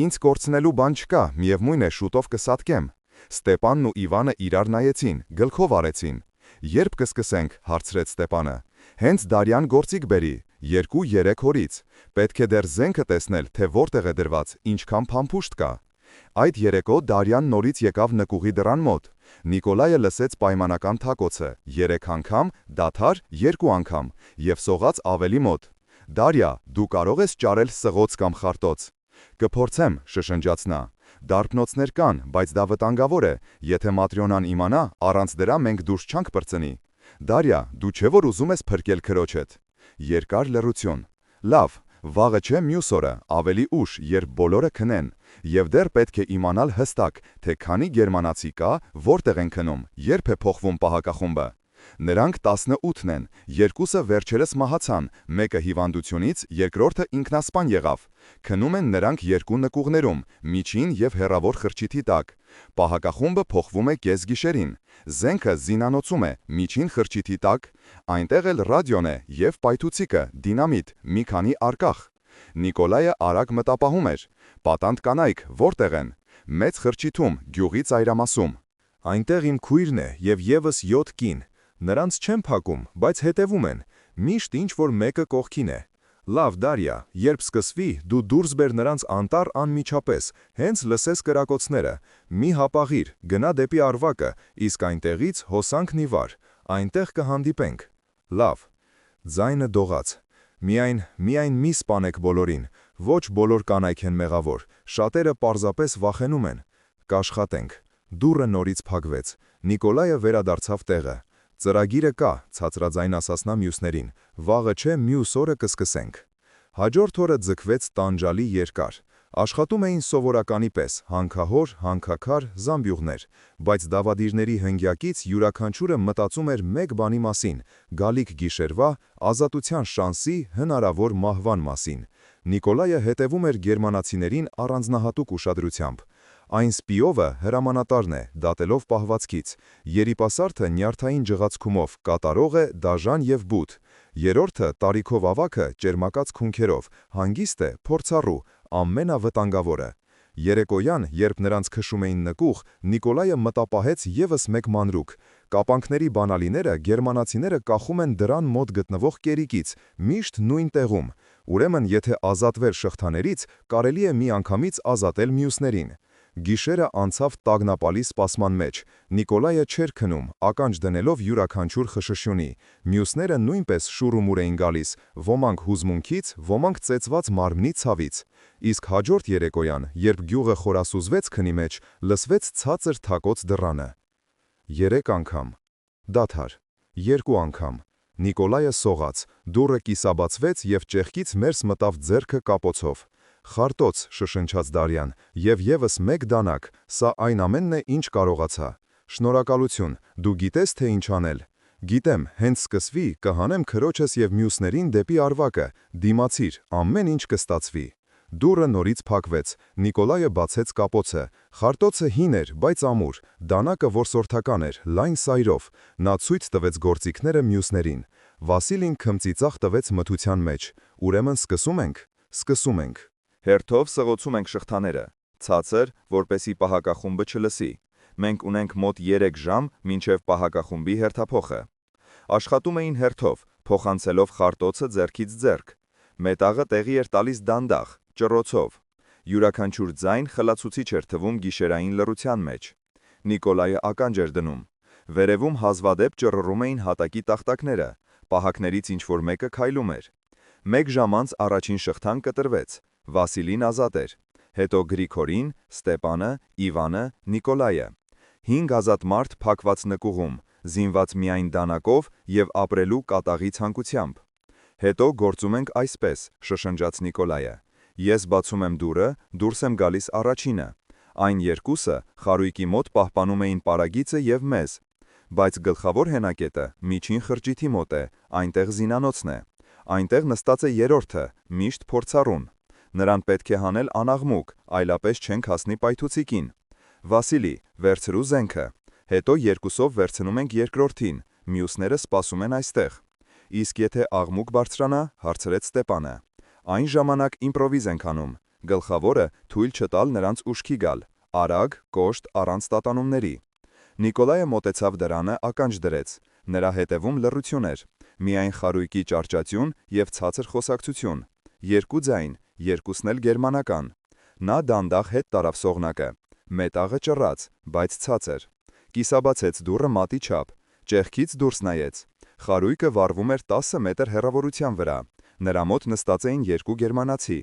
Ինձ կորցնելու բան չկա, միևնույն է, շուտով կսատկեմ։ Ստեպանն ու Իվանը իրար նայեցին, գլխով արեցին։ Երբ կսկսենք, հարցրեց Ստեպանը։ Հենց Դարյան գործիք բերի, 2-3 օրից։ Պետք է դեռ զենքը տեսնել, թե որտեղ է դրված, ինչքան փամփուշտ կա։ Այդ երեկո Դարյան նորից եկավ նկուղի դռան մոտ։ Նիկոլայը լսեց պայմանական թակոցը, 3 անգամ, դադար 2 անգամ, եւ սողաց ավելի մոտ։ Դարյա, դու կարող ես ճարել սղոց կամ խարտոց։ Կփորձեմ, շշնջաց նա։ Դարբնոցներ կան, բայց դա վտանգավոր է, եթե Մատրյոնան իմանա, առանց դրա մենք դուրս չանք պրծնի։ Դարյա, դու չէ որ ուզում ես փրկել քրոջդ։ Երկար լռություն։ Լավ, վաղը չէ մյուս օրը, ավելի ուշ, երբ բոլորը քնեն, եւ դեռ պետք է իմանալ հստակ, թե քանի գերմանացի կա, որտեղ են քնում, երբ է փոխվում պահակախումբը։ Նրանք 18-ն են, 2-ը վերջերս մահացան, մեկը հիվանդությունից, երկրորդը ինքնասպան եղավ։ Քնում են նրանք 2 նկուղներում, միջին եւ հեռավոր խրճիթի տակ։ Պահակախումբը փոխվում է կեսգիշերին։ Զենքը զինանոցում է, միջին խրճիթի տակ, այնտեղ էլ ռադիոն է եւ պայթուցիկը, դինամիտ, մի քանի արկախ։ Նիկոլայը արագ մտապահում էր։ Պատանդ կանայք որտեղ են։ Մեծ խրճիթում, գյուղի ծայրամասում։ Այնտեղ իմ քույրն է եւ եւս 7 կին։ Նրանց չեն փակում, բայց հետևում են։ Միշտ ինչ որ մեկը կողքին է։ Լավ, Դարյա, երբ սկսվի, դու դուրս բեր նրանց անտառ անմիջապես, հենց լսես կրակոցները։ Մի հապաղիր, գնա դեպի Արվակը, իսկ այնտեղից հոսանք նիվար, այնտեղ կհանդիպենք։ Լավ։ Ձայնը դողաց։ Միայն մի սպանեք բոլորին, ոչ բոլոր կանայք են մեղավոր, շատերը պարզապես վախենում են։ Կաշխատենք։ Դուռը նորից փակվեց։ Նիկոլայը վերադարձավ տեղը։ Ծրագիրը կա, ցածրաձայն ասաց նա մյուսներին, վաղը չէ մյուս օրը կսկսենք։ Հաջորդ օրը ձգվեց տանջալի երկար։ Աշխատում էին սովորականի պես, հանքահոր, հանքաքար, զամբյուղներ, բայց դավադիրների հնգյակից յուրաքանչյուրը մտածում էր մեկ բանի մասին՝ գալիք գիշերվա, ազատության շանսի, հնարավոր մահվան մասին։ Նիկոլայը հետևում էր գերմանացիներին առանձնահատուկ ուշադրությամբ։ Այն սպիովը հրամանատարն է, դատելով պահվածքից, երիտասարդը նյարդային ջղացքումով, կատարող է, դաժան եւ բութ։ Երրորդը տարիքով ավագը ճերմակած քունքերով, հանգիստ է, փորձառու, ամենավտանգավորը։ Երեկոյան, երբ նրանց քշում էին նկուղ, Նիկոլայը մտապահեց ևս մեկ մանրուք։ Կապանքների բանալիները գերմանացիները կախում են դրան մոտ գտնվող կերիկից, միշտ նույն տեղում։ Ուրեմն, եթե ազատվել շղթաներից, կարելի է միանգամից ազատել մյուսներին։ Գիշերը անցավ տագնապալի սպասման մեջ։ Նիկոլայը չէր քնում, ականջ դնելով յուրաքանչյուր խշշյունի։ Մյուսները նույնպես շուռումուռ էին գալիս, ոմանք հուզմունքից, ոմանք ծեծված մարմնի ցավից։ Իսկ հաջորդ երեկոյան, երբ գյուղը խորասուզվեց քնի մեջ, լսվեց ցածր թակոց դռանը։ 3 անգամ։ Դադար։ 2 անգամ։ Նիկոլայը սողաց, դուռը կիսաբացվեց և ճեղքից ներս մտավ ձեռքը կապոցով։ Խարտոց, շշնջաց Դարյան, և ևս մեկ դանակ, սա այն ամենն է, ինչ կարողացա։ Շնորհակալություն, դու գիտես, թե ինչ անել։ Գիտեմ, հենց սկսվի, կհանեմ քրոջս և մյուսներին դեպի Արվակը, դիմացիր, ամեն ինչ կստացվի։ Դուռը նորից փակվեց, Նիկոլայը բացեց կապոցը, խարտոցը հին էր, բայց ամուր, դանակը որսորդական էր, լայն սայրով, նա ցույց տվեց գործիքները մյուսներին։ Վասիլին քմծիծաղ տվեց մթության մեջ, ուրեմն սկսում ենք։ Սկսում ենք։ Հերթով սղոցում ենք շղթաները, ցածր, որպեսի պահակախումբը չլսի։ Մենք ունենք մոտ 3 ժամ մինչև պահակախումբի հերթափոխը։ Աշխատում էին հերթով, փոխանցելով խարտոցը ձեռքից ձեռք։ Մետաղը տեղի էր տալիս դանդաղ, ճռոցով։ Յուրաքանչյուր ձայն խլացուցիչ էր թվում գիշերային լռության մեջ։ Նիկոլայը ականջ էր դնում։ Վերևում հազվադեպ ճռռում էին հատակի տախտակները, պահակներից ինչ-որ մեկը քայլում էր։ 1 ժամ անց առաջին շղթան կտրվեց, Վասիլին ազատ էր, հետո Գրիգորին, Ստեպանը, Իվանը, Նիկոլայը։ 5 ազատ մարդ փակված նկուղում, զինված միայն դանակով և ապրելու կատաղի ցանկությամբ։ Հետո գործում ենք այսպես, շշնջաց Նիկոլայը։ Ես բացում եմ դուռը, դուրս եմ գալիս առաջինը։ Այն երկուսը խարույկի մոտ պահպանում էին պարագիծը և մեզ։ Բայց գլխավոր հենակետը միջին խրճիթի մոտ է, այնտեղ զինանոցն է։ Այնտեղ նստած է երրորդը, միշտ փորձառուն։ Նրան պետք է հանել անաղմուկ, այլապես չենք հասնի պայթուցիկին։ Վասիլի, վերցրու զենքը։ Հետո երկուսով վերցնում ենք երկրորդին, մյուսները սպասում են այստեղ։ Իսկ եթե աղմուկ բարձրանա, հարցրեց Ստեպանը։ Այն ժամանակ իմպրովիզ ենք անում, գլխավորը թույլ չտալ նրանց ուշքի գալ, արագ, կոշտ, առանց տատանումների։ Նիկոլայը մոտեցավ դրանը, ականջ դրեց, նրա հետևում լռություն էր, միայն խարույկի ճարճացյուն և ցածր խոսակցություն, 2 ձայն, երկուսն էլ գերմանական։ Նա դանդաղ հետ տարավ սողնակը, մետաղը ճռաց, բայց ցածր։ Կիսաբացեց դուռը մատի չափ, ճեղքից դուրս նայեց։ Խարույկը վառվում էր 10 մետր հեռավորության վրա, նրա մոտ նստած էին 2 գերմանացի,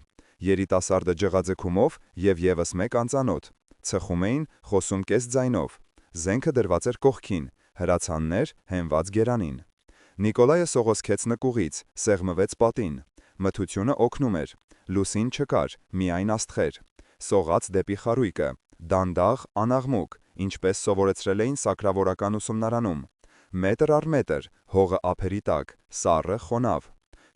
երիտասարդը ջղաձգումով և ևս մեկ անծանոթ, ծխում էին, խոսում կես ձայնով, զենքը դրված էր կողքին, հրացաններ հենված գերանին։ Նիկոլայը սողոսկեց նկուղից, սեղմվեց պատին, մթությունը օգնում էր, լուսին չկար, միայն աստղեր, սողաց դեպի խարույկը, դանդաղ, անաղմուկ, ինչպես սովորեցրել էին սակրավորական ուսումնարանում, մետր առ մետր, հողը ափերի տակ, սառը, խոնավ։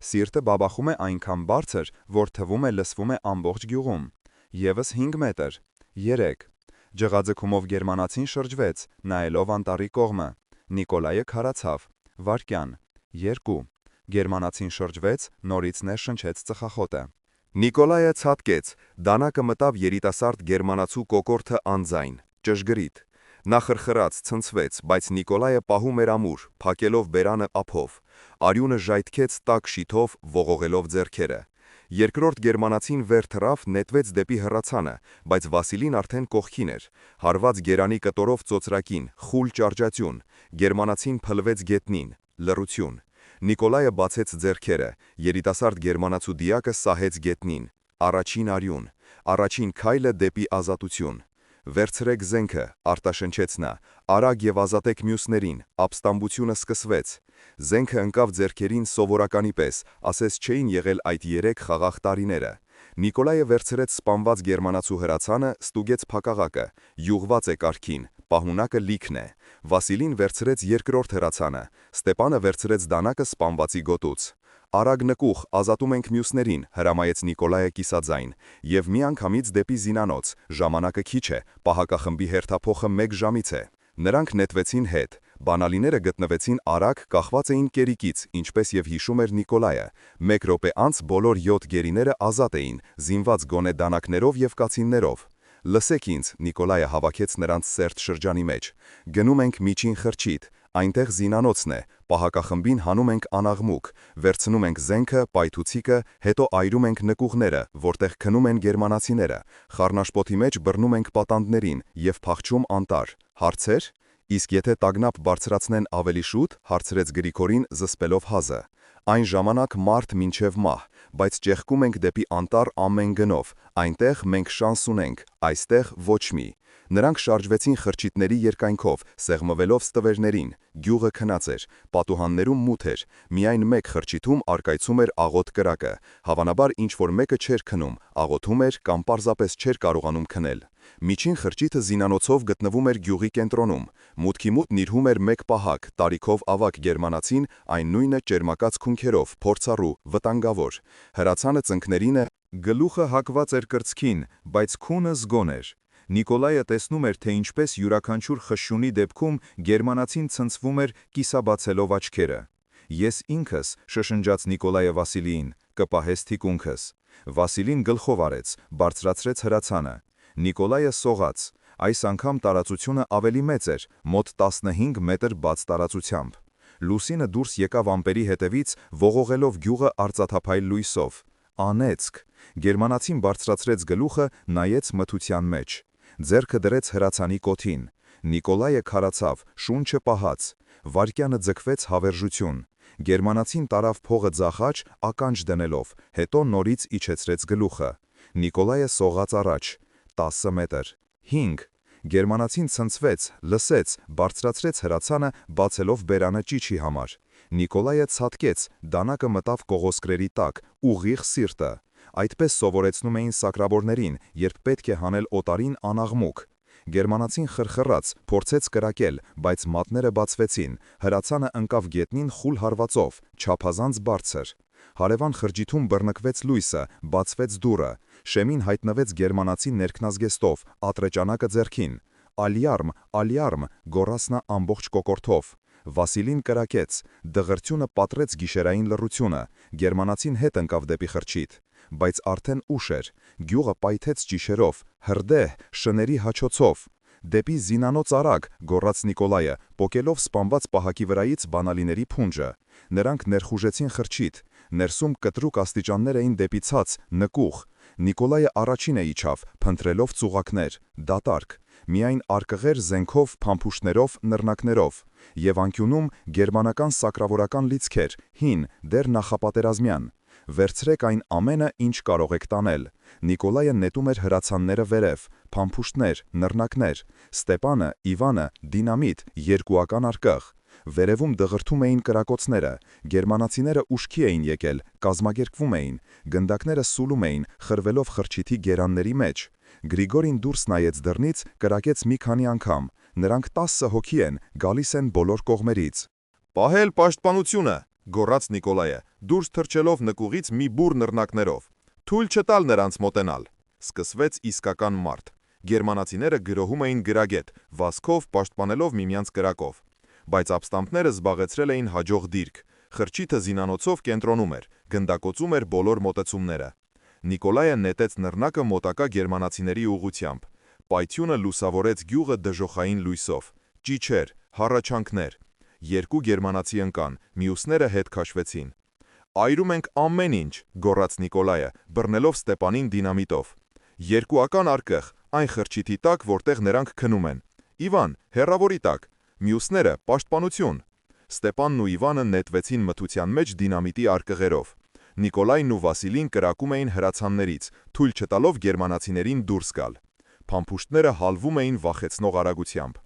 Սիրտը բաբախում է այնքան բարձր, որ թվում է լսվում է ամբողջ գյուղում։ Եվս 5 մետր, 3։ Ջղաձգումով գերմանացին շրջվեց, նայելով անտառի կողմը։ Նիկոլայը քարացավ, վայրկյան, 2։ Գերմանացին շրջվեց, նորից ներշնչեց ծխախոտը։ Նիկոլայը ցատկեց, դանակը մտավ երիտասարդ գերմանացու կոկորդը անձայն, ճշգրիտ։ Նա խրխրաց, ցնցվեց, բայց Նիկոլայը պահում էր ամուր, փակելով բերանը ափով։ Արյունը ժայթքեց տաք շիթով, ողողելով ձեռքերը։ Երկրորդ գերմանացին վեր թռավ, նետվեց դեպի հեռացանը, բայց Վասիլին արդեն կողքին էր, հարված գերանի կտորով ծոծրակին, խուլ ճարճացյուն, գերմանացին փլվեց գետնին, լռություն։ Նիկոլայը բացեց ձեռքերը, երիտասարդ գերմանացու դիակը սահեց գետնին, առաջին արյուն, առաջին քայլը դեպի ազատություն։ Վերցրեք զենքը, արտաշնչեց նա, արագ և ազատեք մյուսներին, ապստամբությունը սկսվեց։ Զենքը ընկավ ձեռքերին սովորականի պես, ասես չէին եղել այդ 3 խաղաղ տարիները։ Նիկոլայը վերցրեց սպանված գերմանացու հրացանը, ստուգեց փակաղակը, յուղված է կարգին, պահունակը լիքն է։ Վասիլին վերցրեց երկրորդ հրացանը, Ստեպանը վերցրեց դանակը սպանվածի գոտուց։ Արագ նկուղ, ազատում ենք մյուսներին, հրամայեց Նիկոլայը կիսաձայն, և միանգամից դեպի զինանոց, ժամանակը քիչ է, պահակախմբի հերթափոխը 1 ժամից է։ Նրանք նետվեցին հետ, Բանալիները գտնվեցին արագ, կախված էին կերիկից, ինչպես եւ հիշում էր Նիկոլայը։ 1 րոպե անց բոլոր 7 գերիները ազատ էին, զինված գոնե դանակներով եւ կացիններով։ Լսեք ինձ, Նիկոլայը հավաքեց նրանց սերտ շրջանի մեջ։ Գնում ենք միջին խրճիթ, այնտեղ զինանոցն է, պահակախմբին հանում ենք անաղմուկ, վերցնում ենք զենքը, պայթուցիկը, հետո այրում ենք նկուղները, որտեղ քնում են գերմանացիները, խառնաշփոթի մեջ բռնում ենք պատանդներին եւ փախչում անտառ։ Հարցեր։ Իսկ եթե տագնապ բարձրացնեն ավելի շուտ, հարցրեց Գրիգորին զսպելով հազը։ Այն ժամանակ մարդ մինչև մահ, բայց ճեղքում ենք դեպի անտառ ամեն գնով, այնտեղ մենք շանս ունենք, այստեղ ոչ մի։ Նրանք շարժվեցին խրճիթների երկայնքով, սեղմվելով ստվերներին, գյուղը քնած էր, պատուհաններում մութ էր, միայն մեկ խրճիթում առկայծում էր աղոտ կրակը, հավանաբար ինչ-որ մեկը չէր քնում, աղոթում էր կամ պարզապես չէր կարողանում քնել։ Միջին խրճիթը զինանոցով գտնվում էր գյուղի կենտրոնում, մուտքի մոտ նիրհում էր մեկ պահակ, տարիքով ավագ գերմանացին, այն նույնը ճերմակած քունքերով, փորձառու, վտանգավոր։ Հրացանը ծնկներինը, գլուխը հակված էր կրծքին, բայց քունը զգոն էր։ Նիկոլայը տեսնում էր, թե ինչպես յուրաքանչյուր խշշունի դեպքում գերմանացին ցնցվում էր կիսաբացելով աչքերը։ Ես ինքս, շշնջաց Նիկոլայը Վասիլիին, կպահես թիկունքս։ Վասիլին գլխով արեց, բարձրացրեց հրացանը։ Նիկոլայը սողաց։ Այս անգամ տարածությունը ավելի մեծ էր, մոտ 15 մետր բաց տարածությամբ։ Լուսինը դուրս եկավ ամպերի հետևից, ողողելով գյուղը արծաթափայլ լույսով։ Անեծք։ Գերմանացին բարձրացրեց գլուխը, նայեց մթության մեջ։ Ձեռքը դրեց հրացանի կոթին։ Նիկոլայը քարացավ, շունչը պահած։ Վարկյանը ձգվեց հավերժություն։ Գերմանացին տարավ փողը ձախաչ, ականջ դնելով, հետո նորից իջեցրեց գլուխը։ Նիկոլայը սողաց առաջ։ 10 մետր։ 5։ Գերմանացին ցնցվեց, լսեց, բարձրացրեց հրացանը, բացելով բերանը ճիչի համար։ Նիկոլայը ցատկեց, դանակը մտավ կողոսկրերի տակ, ուղիղ սիրտը։ Այդպես սովորեցնում էին սակրավորներին, երբ պետք է հանել օտարին անաղմուկ։ Գերմանացին խրխռաց, փորձեց կրակել, բայց մատները բացվեցին, հրացանը ընկավ գետնին խուլ հարվածով, չափազանց բարձր։ Հարևան խրճիթում բռնկվեց լույսը, բացվեց դուռը, շեմին հայտնվեց գերմանացի ներքնազգեստով, ատրճանակը ձեռքին։ Ալյարմ, ալյարմ, գոռաց նա ամբողջ կոկորդով։ Վասիլին կրակեց, դղրդյունը պատրեց գիշերային լռությունը, գերմանացին հետ ընկավ դեպի խրճիթ։ Բայց արդեն ուշ էր, գյուղը պայթեց ճիշերով, հրդեհ, շների հաչոցով։ Դեպի զինանոց արագ, գոռաց Նիկոլայը, պոկելով սպանված պահակի վրայից բանալիների փունջը։ Նրանք ներխուժեցին խրճիթ, ներսում կտրուկ աստիճաններ էին դեպի ցած, նկուղ։ Նիկոլայը առաջինը իջավ, փնտրելով ծուղակներ, դատարկ, միայն արկղեր զենքով, փամփուշտներով, նռնակներով, եւ անկյունում գերմանական սակրավորական լիցքեր, հին, դեռ նախապատերազմյան։ Վերցրեք այն ամենը, ինչ կարող եք տանել։ Նիկոլայը նետում էր հրացանները վերև, փամփուշտներ, նռնակներ, Ստեփանը, Իվանը, դինամիտ, երկուական արկղ։ Վերևում դղրդում էին կրակոցները, գերմանացիները ուշքի էին եկել, կազմակերպվում էին, գնդակները սուլում էին, խրվելով խրճիթի գերանների մեջ։ Գրիգորին դուրս նայեց դռնից, կրակեց մի քանի անգամ։ Նրանք 10 հոգի են, գալիս են բոլոր կողմերից։ Պահել պաշտպանությունը, գոռաց Նիկոլայը, դուրս թռչելով նկուղից մի բուռ նռնակներով։ Թույլ չտալ նրանց մոտենալ։ Սկսվեց իսկական մարդ։ Գերմանացիները գրոհում էին գրագետ, վազքով պաշտպանելով միմյանց կրակով։ Բայց ապստամբները զբաղեցրել էին հաջող դիրք։ Խրճիթը զինանոցով կենտրոնում էր, գնդակոծում էր բոլոր մոտեցումները։ Նիկոլայը նետեց նռնակը մոտակա գերմանացիների ուղղությամբ։ Պայթյունը լուսավորեց գյուղը դժոխային լույսով։ Ճիչեր, հառաչանքներ։ 2 գերմանացի ընկան, մյուսները հետ քաշվեցին։ Այրում ենք ամեն ինչ, գոռաց Նիկոլայը, բռնելով Ստեփանին դինամիտով։ Երկուական արկղ, այն խրճիթի տակ, որտեղ նրանք քնում են։ Իվան, հեռավորի տակ, մյուսները պաշտպանություն։ Ստեփանն ու Իվանը նետվեցին մթության մեջ դինամիտի արկղերով։ Նիկոլայն ու Վասիլին կրակում էին հրացաններից, թույլ չտալով գերմանացիներին դուրս գալ։ Փամփուշտները հալվում էին վախեցնող արագությամբ։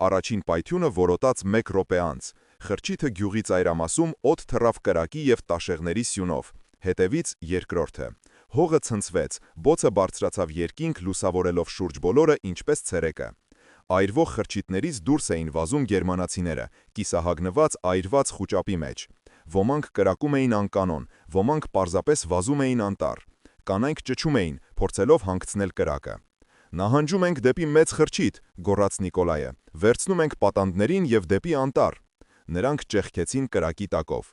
Առաջին պայթյունը որոտաց 1 րոպե անց։ Խրճիթը գյուղի ծայրամասում օդ թռավ կրակի եւ տաշեղների սյունով։ Հետևից երկրորդը։ Հողը ցնցվեց, բոցը բարձրացավ երկինք, լուսավորելով շուրջ բոլորը, ինչպես ցերեկը։ Այրվող խրճիթներից դուրս էին վազում գերմանացիները, կիսահագնված այրված խուճապի մեջ։ Ոմանք կրակում էին անկանոն, ոմանք պարզապես վազում էին անտառ։ Կանայք ճչում էին, փորձելով հանգցնել կրակը։ Նահանջում ենք դեպի մեծ խրճիթ, գոռաց Նիկոլայը։ Վերցնում ենք պատանդներին եւ դեպի անտառ։ Նրանք ճեղքեցին կրակի տակով։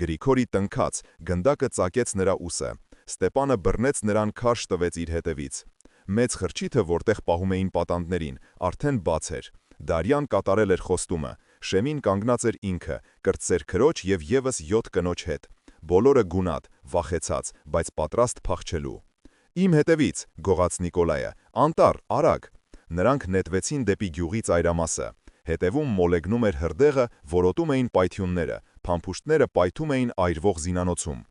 Գրիգորի տնքաց, գնդակը ծակեց նրա ուսը։ Ստեպանը բռնեց նրան քարշ տվեց իր հետևից։ Մեծ խրճիթը, որտեղ պահում էին պատանդներին, արդեն բաց էր։ Դարյան կատարել էր խոստումը։ Շեմին կանգնած էր ինքը, կրտսեր քրոջ եւ եւս 7 կնոջ հետ։ Բոլորը գունատ, վախեցած, բայց պատրաստ փախչելու։ Իմ հետևից, գողաց Նիկոլայը, անտառ, արագ։ Նրանք նետվեցին դեպի գյուղի ծայրամասը։ Հետևում մոլեգնում էր հրդեհը, որոտում էին պայթյունները, փամփուշտները պայթում էին այրվող զինանոցում։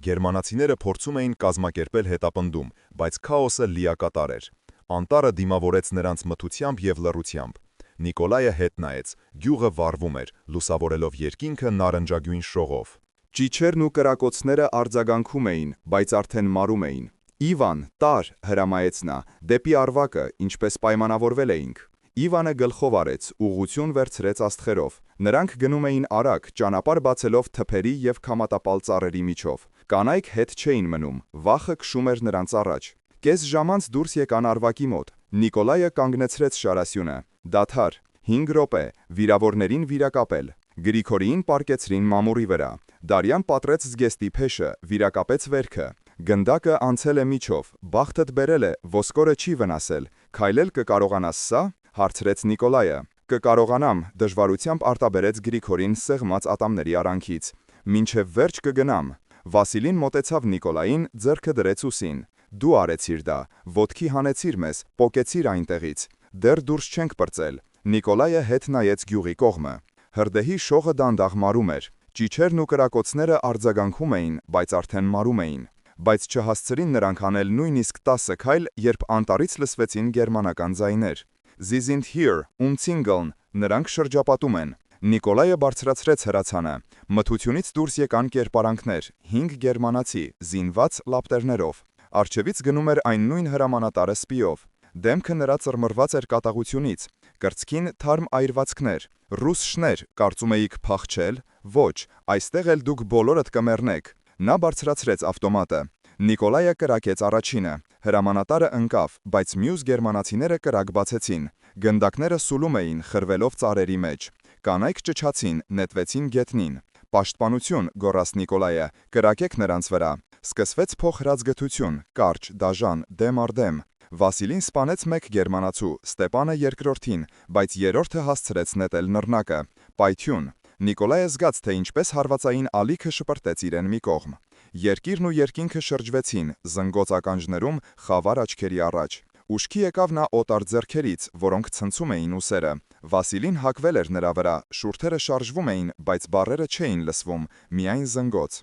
Գերմանացիները փորձում էին կազմակերպել հետապնդում, բայց քաոսը լիակատար էր։ Անտառը դիմավորեց նրանց մթությամբ եւ լռությամբ։ Նիկոլայը հետ նայեց, գյուղը վառվում էր, լուսավորելով երկինքը նարնջագույն շողով։ Ճիչերն ու կրակոցները արձագանքում էին, բայց արդեն մարում էին։ Իվան, տար, հրամայեց նա, դեպի Արվակը, ինչպես պայմանավորվել էինք։ Իվանը գլխով արեց, ուղղություն վերցրեց աստղերով։ Նրանք գնում էին արագ, ճանապարհ բացելով թփերի եւ քամատապալ ծառերի միջով։ Կանայք հետ չէին մնում, վախը քշում էր նրանց առաջ։ Կես ժամ անց դուրս եկան Արվակի մոտ։ Նիկոլայը կանգնեցրեց շարասյունը։ Դադար, 5 րոպե, վիրավորներին վիրակապել։ Գրիգորիին պարկեցրին մամուրի վրա։ Դարյան պատրեց զգեստի փեշը, վիրակապեց վերքը։ Գնդակը անցել է միջով, բախտդ բերել է, ոսկորը չի վնասել։ Քայլել կկարողանաս սա, հարցրեց Նիկոլայը։ Կկարողանամ, դժվարությամբ արտաբերեց Գրիգորին սեղմած ատամների արանքից։ Մինչև վերջ կգնամ։ Վասիլին մոտեցավ Նիկոլային, ձեռքը դրեց ուսին։ Դու արեցիր դա, ոտքի հանեցիր մեզ, պոկեցիր այնտեղից։ Դեռ դուրս չենք պրծել։ Նիկոլայը հետ նայեց գյուղի կողմը։ Հրդեհի շողը դանդաղ մարում էր։ Ճիչերն ու կրակոցները արձագանքում էին, բայց արդեն մարում էին։ Բայց չհասցրին նրանք անել նույնիսկ 10 քայլ, երբ անտառից լսվեցին գերմանական ձայներ։ Sie sind here, umzingeln, նրանք շրջապատում են։ Նիկոլայը բարձրացրեց հրացանը։ Մթությունից դուրս եկան կերպարանքներ, 5 գերմանացի, զինված լապտերներով։ Արջևից գնում էր այն նույն հրամանատարը սպիով։ Դեմքը նրա ծռմռված էր կատաղությունից։ Կրծքին թարմ այրվածքներ։ Ռուս շներ, կարծում էիք փախչել։ Ոչ, այստեղ էլ դուք բոլորդ կմեռնեք։ Նա բարձրացրեց ավտոմատը։ Նիկոլայը կրակեց առաջինը։ Հրամանատարը ընկավ, բայց մյուս գերմանացիները կրակ բացեցին։ Գնդակները սուլում էին, խրվելով ծառերի մեջ։ Կանայք ճչացին, նետվեցին գետնին։ Պաշտպանություն, գոռաց Նիկոլայը, կրակեք նրանց վրա։ Սկսվեց փոխհրածգթություն, կարճ, դաժան, դեմ առ դեմ։ Վասիլին սպանեց 1 գերմանացու, Ստեպանը երկրորդին, բայց երրորդը հասցրեց նետել նռնակը։ Պայթյուն։ Նիկոլայը զգաց, թե ինչպես հարվածային ալիքը շպրտեց իրեն մի կողմ։ Երկիրն ու երկինքը շրջվեցին, զնգոց ականջներում, խավար աչքերի առաջ։ Ուշքի եկավ նա օտար ձեռքերից, որոնք ցնցում էին ուսերը։ Վասիլին հակվել էր նրա վրա, շուրթերը շարժվում էին, բայց բառերը չէին լսվում, միայն զնգոց։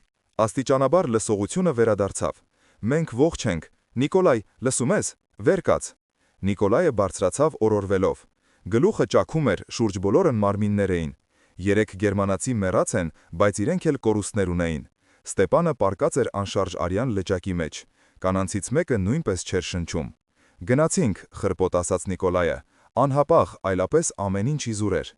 Աստիճանաբար լսողությունը վերադարձավ։ Մենք ողջ ենք։ Նիկոլայ, լսում ես։ Վեր կաց։ Նիկոլայը բարձրացավ օրորվելով։ Գլուխը ճաքում էր, շուրջ բոլորն մարմիններ էին։ 3 գերմանացի մեռած են, բայց իրենք էլ կորուստներ ունեին։ Ստեպանը պառկած էր անշարժ արյան լճակի մեջ։ Կանանցից մեկը նույնպես չէր շնչում։ Գնացինք, խրպոտ ասաց Նիկոլայը, անհապաղ, այլապես ամեն ինչ իզուր էր։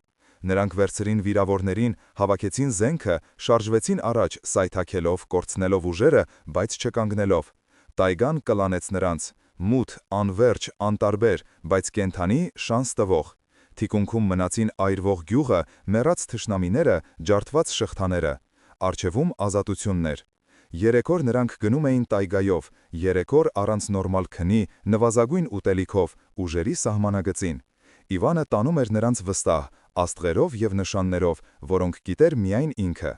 Նրանք վերցրին վիրավորներին, հավաքեցին զենքը, շարժվեցին առաջ, սայթաքելով, կորցնելով ուժերը, բայց չկանգնելով։ Տայգան կլանեց նրանց, մութ, անվերջ, անտարբեր, բայց կենթանի, շանս տվող։ Թիկունքում մնացին այրվող գյուղը, մեռած թշնամիները, ջարդված շղթաները։ Առջևում ազատություններ։ 3 օր նրանք գնում էին տայգայով, 3 օր առանց նորմալ քնի, նվազագույն ուտելիքով, ուժերի սահմանագծին։ Իվանը տանում էր նրանց վստահ, աստղերով եւ նշաններով, որոնք գիտեր միայն ինքը։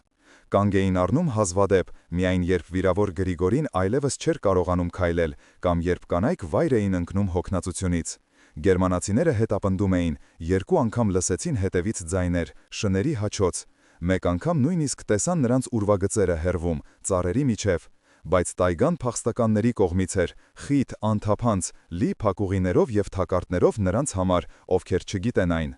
Կանգ էին առնում հազվադեպ, միայն երբ վիրավոր Գրիգորին այլևս չէր կարողանում քայլել, կամ երբ կանայք վայր էին ընկնում հոգնածությունից։ Գերմանացիները հետապնդում էին, 2 անգամ լսեցին հետևից ձայներ, շների հաչոց։ 1 անգամ նույնիսկ տեսան նրանց ուրվագծերը հեռվում, ծառերի միջև, բայց տայգան փախստականների կողմից էր, խիտ, անթափանց, լի փակուղիներով եւ թակարդներով նրանց համար, ովքեր չգիտեն այն։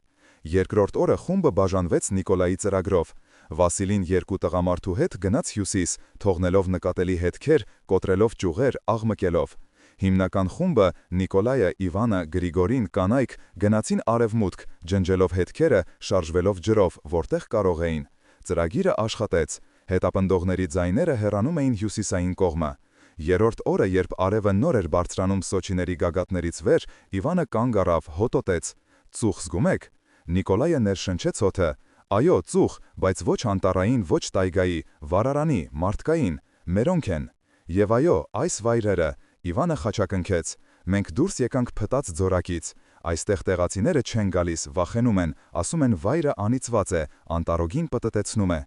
Երկրորդ օրը խումբը բաժանվեց Նիկոլայի ծրագրով։ Վասիլին 2 տղամարդու հետ գնաց հյուսիս, թողնելով նկատելի հետքեր, կոտրելով ճյուղեր, աղմկելով։ Հիմնական խումբը Նիկոլայը, Իվանը, Գրիգորին, կանայք գնացին արևմուտք, ջնջելով հետքերը, շարժվելով ջրով, որտեղ կարող էին։ Ծրագիրը աշխատեց։ Հետապնդողների ձայները հեռանում էին հյուսիսային կողմը։ Երրորդ օրը, երբ արևը նոր էր բարձրանում Սոչիների գագաթներից վեր, Իվանը կանգ առավ, հոտոտեց. «Ծուխ զգում եք»։ Նիկոլայը ներշնչեց հոթը. «Այո, ծուխ, բայց ոչ անտառային, ոչ տայգայի, վարարանի, մարդկային, մերոնք են»։ Եվ այո, այս վայրերը, Իվանը խաչակնքեց, մենք դուրս եկանք փտած ձորակից։ Այստեղ տեղացիները չեն գալիս, վախենում են, ասում են վայրը անիծված է, անտառոգին պտտեցնում է։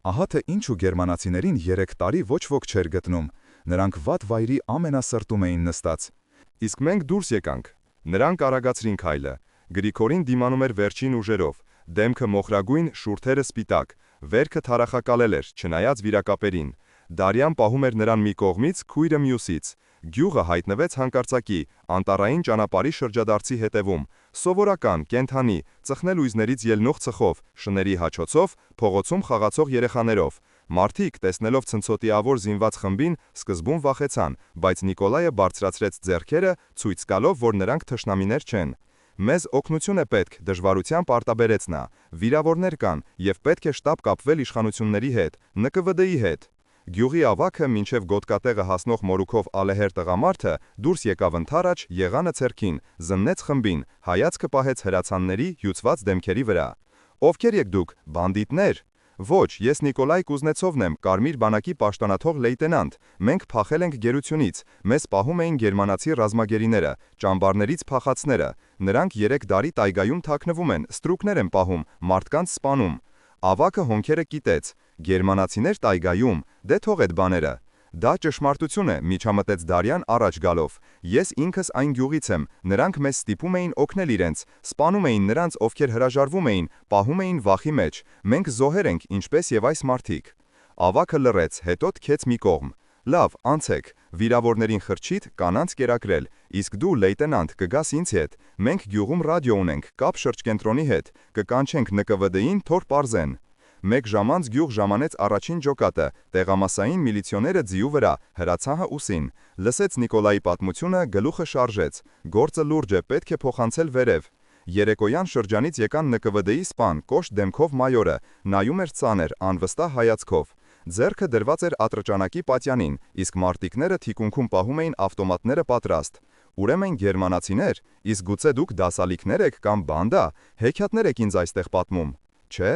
Ահա թե ինչու գերմանացիներին 3 տարի ոչ ոք չէր գտնում։ Նրանք վատ վայրի ամենասրտում էին նստած։ Իսկ մենք դուրս եկանք։ Նրանք արագացրին քայլը։ Գրիգորին դիմանում էր վերջին ուժերով, դեմքը մոխրագույն, շուրթերը սպիտակ, վերքը թարախակալել էր, չնայած վիրակապերին։ Դարյան պահում էր նրան մի կողմից, քույրը մյուսից։ Գյուղը հայտնվեց հանկարծակի, անտառային ճանապարհի շրջադարձի հետևում, սովորական, կենդանի, ծխնելույզներից ելնող ծխով, շների հաչոցով, փողոցում խաղացող երեխաներով։ Մարդիկ, տեսնելով ցնցոտիավոր զինված խմբին, սկզբում վախեցան, բայց Նիկոլայը բարձրացրեց ձեռքերը, ցույց տալով, որ նրանք թշնամիներ չեն։ «Մեզ օգնություն է պետք», դժվարությամբ արտաբերեց նա։ «Վիրավորներ կան, եւ պետք է շտապ կապվել իշխանությունների հետ, ՆԿՎԴ-ի հետ»։ Գյուղի ավագը մինչև գոտկատեղը հասնող մորուքով ալեհեր տղամարդը դուրս եկավ ընդառաջ, եղանը ցերքին, զննեց խմբին, հայացքը պահեց հրացանների հյուծված դեմքերի վրա։ «Ովքեր եք դուք, բանդիտներ»։ «Ոչ, ես Նիկոլայ Կուզնեցովն եմ, Կարմիր բանակի պաշտոնաթող լեյտենանտ։ Մենք փախել ենք գերությունից, մեզ պահում էին գերմանացի ռազմագերիները, ճամբարներից փախածները։ Նրանք 3 տարի տայգայում թաքնվում են, ստրուկներ են պահում, մարդկանց սպանում»։ Ավագը հոնքերը կիտեց։ «Գերմանացիներ տայգայում, դե թող այդ բաները»։ «Դա ճշմարտություն է», միջամտեց Դարյան առաջ գալով։ «Ես ինքս այն գյուղից եմ, նրանք մեզ ստիպում էին օգնել իրենց, սպանում էին նրանց, ովքեր հրաժարվում էին, պահում էին վախի մեջ։ Մենք զոհեր ենք, ինչպես եւ այս մարդիկ»։ Ավագը լռեց, հետո թքեց մի կողմ։ «Լավ, անցեք, վիրավորներին խրճիթ, կանանց կերակրել, իսկ դու, լեյտենանտ, կգաս ինձ հետ։ Մենք գյուղում ռադիո ունենք, կապ շրջկենտրոնի հետ, կկանչենք ՆԿՎԴ-ին, թոր պարզեն»։ 1 ժամ անց գյուղ ժամանեց առաջին ջոկատը, տեղամասային միլիցիոները ձիու վրա, հրացանը ուսին։ Լսեց Նիկոլայի պատմությունը, գլուխը շարժեց։ Գործը լուրջ է, պետք է փոխանցել վերև։ Երեկոյան շրջանից եկան ՆԿՎԴ-ի սպան, կոշտ դեմքով մայորը, նայում էր ծանր, անվստահ հայացքով։ Ձեռքը դրված էր ատրճանակի պատյանին, իսկ մարտիկները թիկունքում պահում էին ավտոմատները պատրաստ։ «Ուրեմն գերմանացիներ, իսկ գուցե դուք դասալիքներ եք կամ բանդա, հեքիաթներ եք ինձ այստեղ պատմում, չէ՞։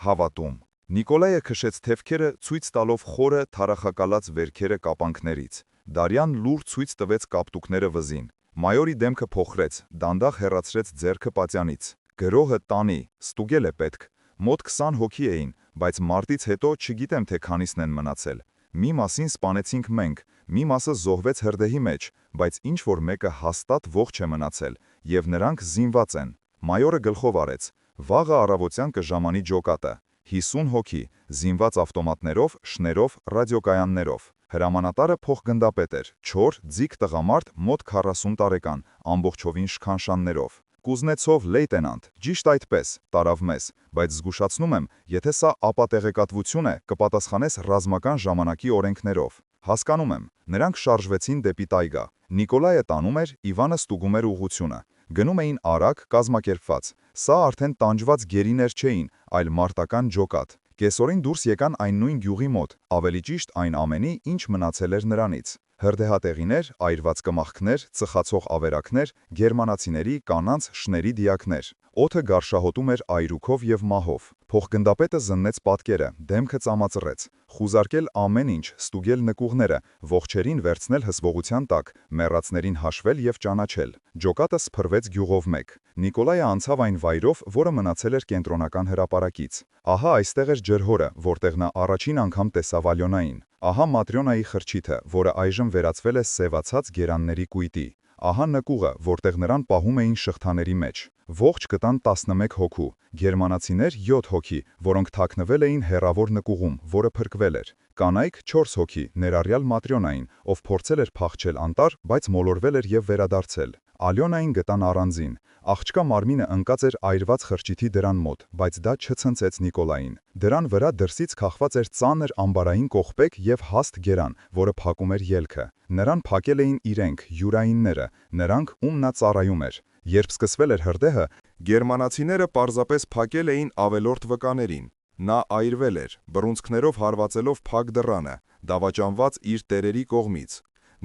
Հավատում։ Նիկոլայը քշեց թևքերը, ցույց տալով խորը թարախակալած վերքերը կապանքներից։ Դարյան լուր ցույց տվեց կապտուկները վզին։ Մայորի դեմքը փոխրեց, դանդաղ հեռացրեց ձեռքը պատյանից։ «Գրոհը տանի, ստուգել է պետք»։ Մոտ 20 հոգի էին, բայց մարտից հետո չգիտեմ թե քանիսն են մնացել։ Մի մասին սպանեցինք մենք, մի մասը զոհվեց հրդեհի մեջ, բայց ինչ որ մեկը հաստատ ողջ է մնացել, եւ նրանք զինված են։ Մայորը գլխով արեց։ Վաղը առավոտյան կժամանի ջոկատը։ 50 հոգի, զինված ավտոմատներով, շներով, ռադիոկայաններով։ Հրամանատարը փոխգնդապետ էր, չոր, ձիգ տղամարդ, մոտ 40 տարեկան, ամբողջովին շքանշաններով։ «Կուզնեցով, լեյտենանտ, ճիշտ այդպես», տարավ մեզ, բայց զգուշացնում եմ, եթե սա ապատեղեկատվություն է, կպատասխանես ռազմական ժամանակի օրենքներով։ Հասկանում եմ, նրանք շարժվեցին դեպի տայգա։ Նիկոլայը տանում էր, Իվանը ստուգում էր ուղղությունը։ Գնում էին արագ, կազմակերպված։ Սա արդեն տանջված գերիներ չէին, այլ մարտական ջոկատ։ Կեսօրին դուրս եկան այն նույն գյուղի մոտ, ավելի ճիշտ այն ամենի, ինչ մնացել էր նրանից։ Հրդեհատեղիներ, այրված կմախքներ, ծխացող ավերակներ, գերմանացիների, կանանց, շների դիակներ։ Օդը գարշահոտում էր այրուքով եւ մահով։ Փոխգնդապետը զննեց պատկերը, դեմքը ծամածռեց։ Խուզարկել ամեն ինչ, ստուգել նկուղները, ողջերին վերցնել հսվողության տակ, մեռածներին հաշվել եւ ճանաչել։ Ջոկատը սփռվեց գյուղով մեկ։ Նիկոլայը անցավ այն վայրով, որը մնացել էր կենտրոնական հրապարակից։ Ահա այստեղ էր ջրհորը, որտեղ նա առաջին անգամ տեսավ Ալյոնային։ Ահա Маտրյոնայի խրճիթը, որը այժմ վերածվել է սևացած գերանների կույտի։ Ահա նկուղը, որտեղ նրան պահում էին շղթաների մեջ։ Ողջ կտան 11 հոգու, գերմանացիներ 7 հոգի, որոնք թաքնվել էին հեռավոր նկուղում, որը փրկվել էր։ Կանայք 4 հոգի, ներառյալ Маտրյոնային, ով փորձել էր փախչել անտառ, բայց մոլորվել էր եւ վերադարձել։ Ալյոնային գտան առանձին։ Աղջկա մարմինը ընկած էր այրված խրճիթի դրան մոտ, բայց դա չցնցեց Նիկոլային։ Դրան վրա դրսից քաղված էր ծանր ամբարային կողպեկ եւ հաստ գերան, որը փակում էր ելքը։ Նրան փակել էին իրենք, յուրայինները, նրանք, ում նա ծառայում էր։ Երբ սկսվել էր հրդեհը, Գերմանացիները պարզապես փակել էին ավելորդ վկաներին։ Նա այրվել էր, բռունցքներով հարվածելով փակ դռանը, դավաճանված իր տերերի կողմից։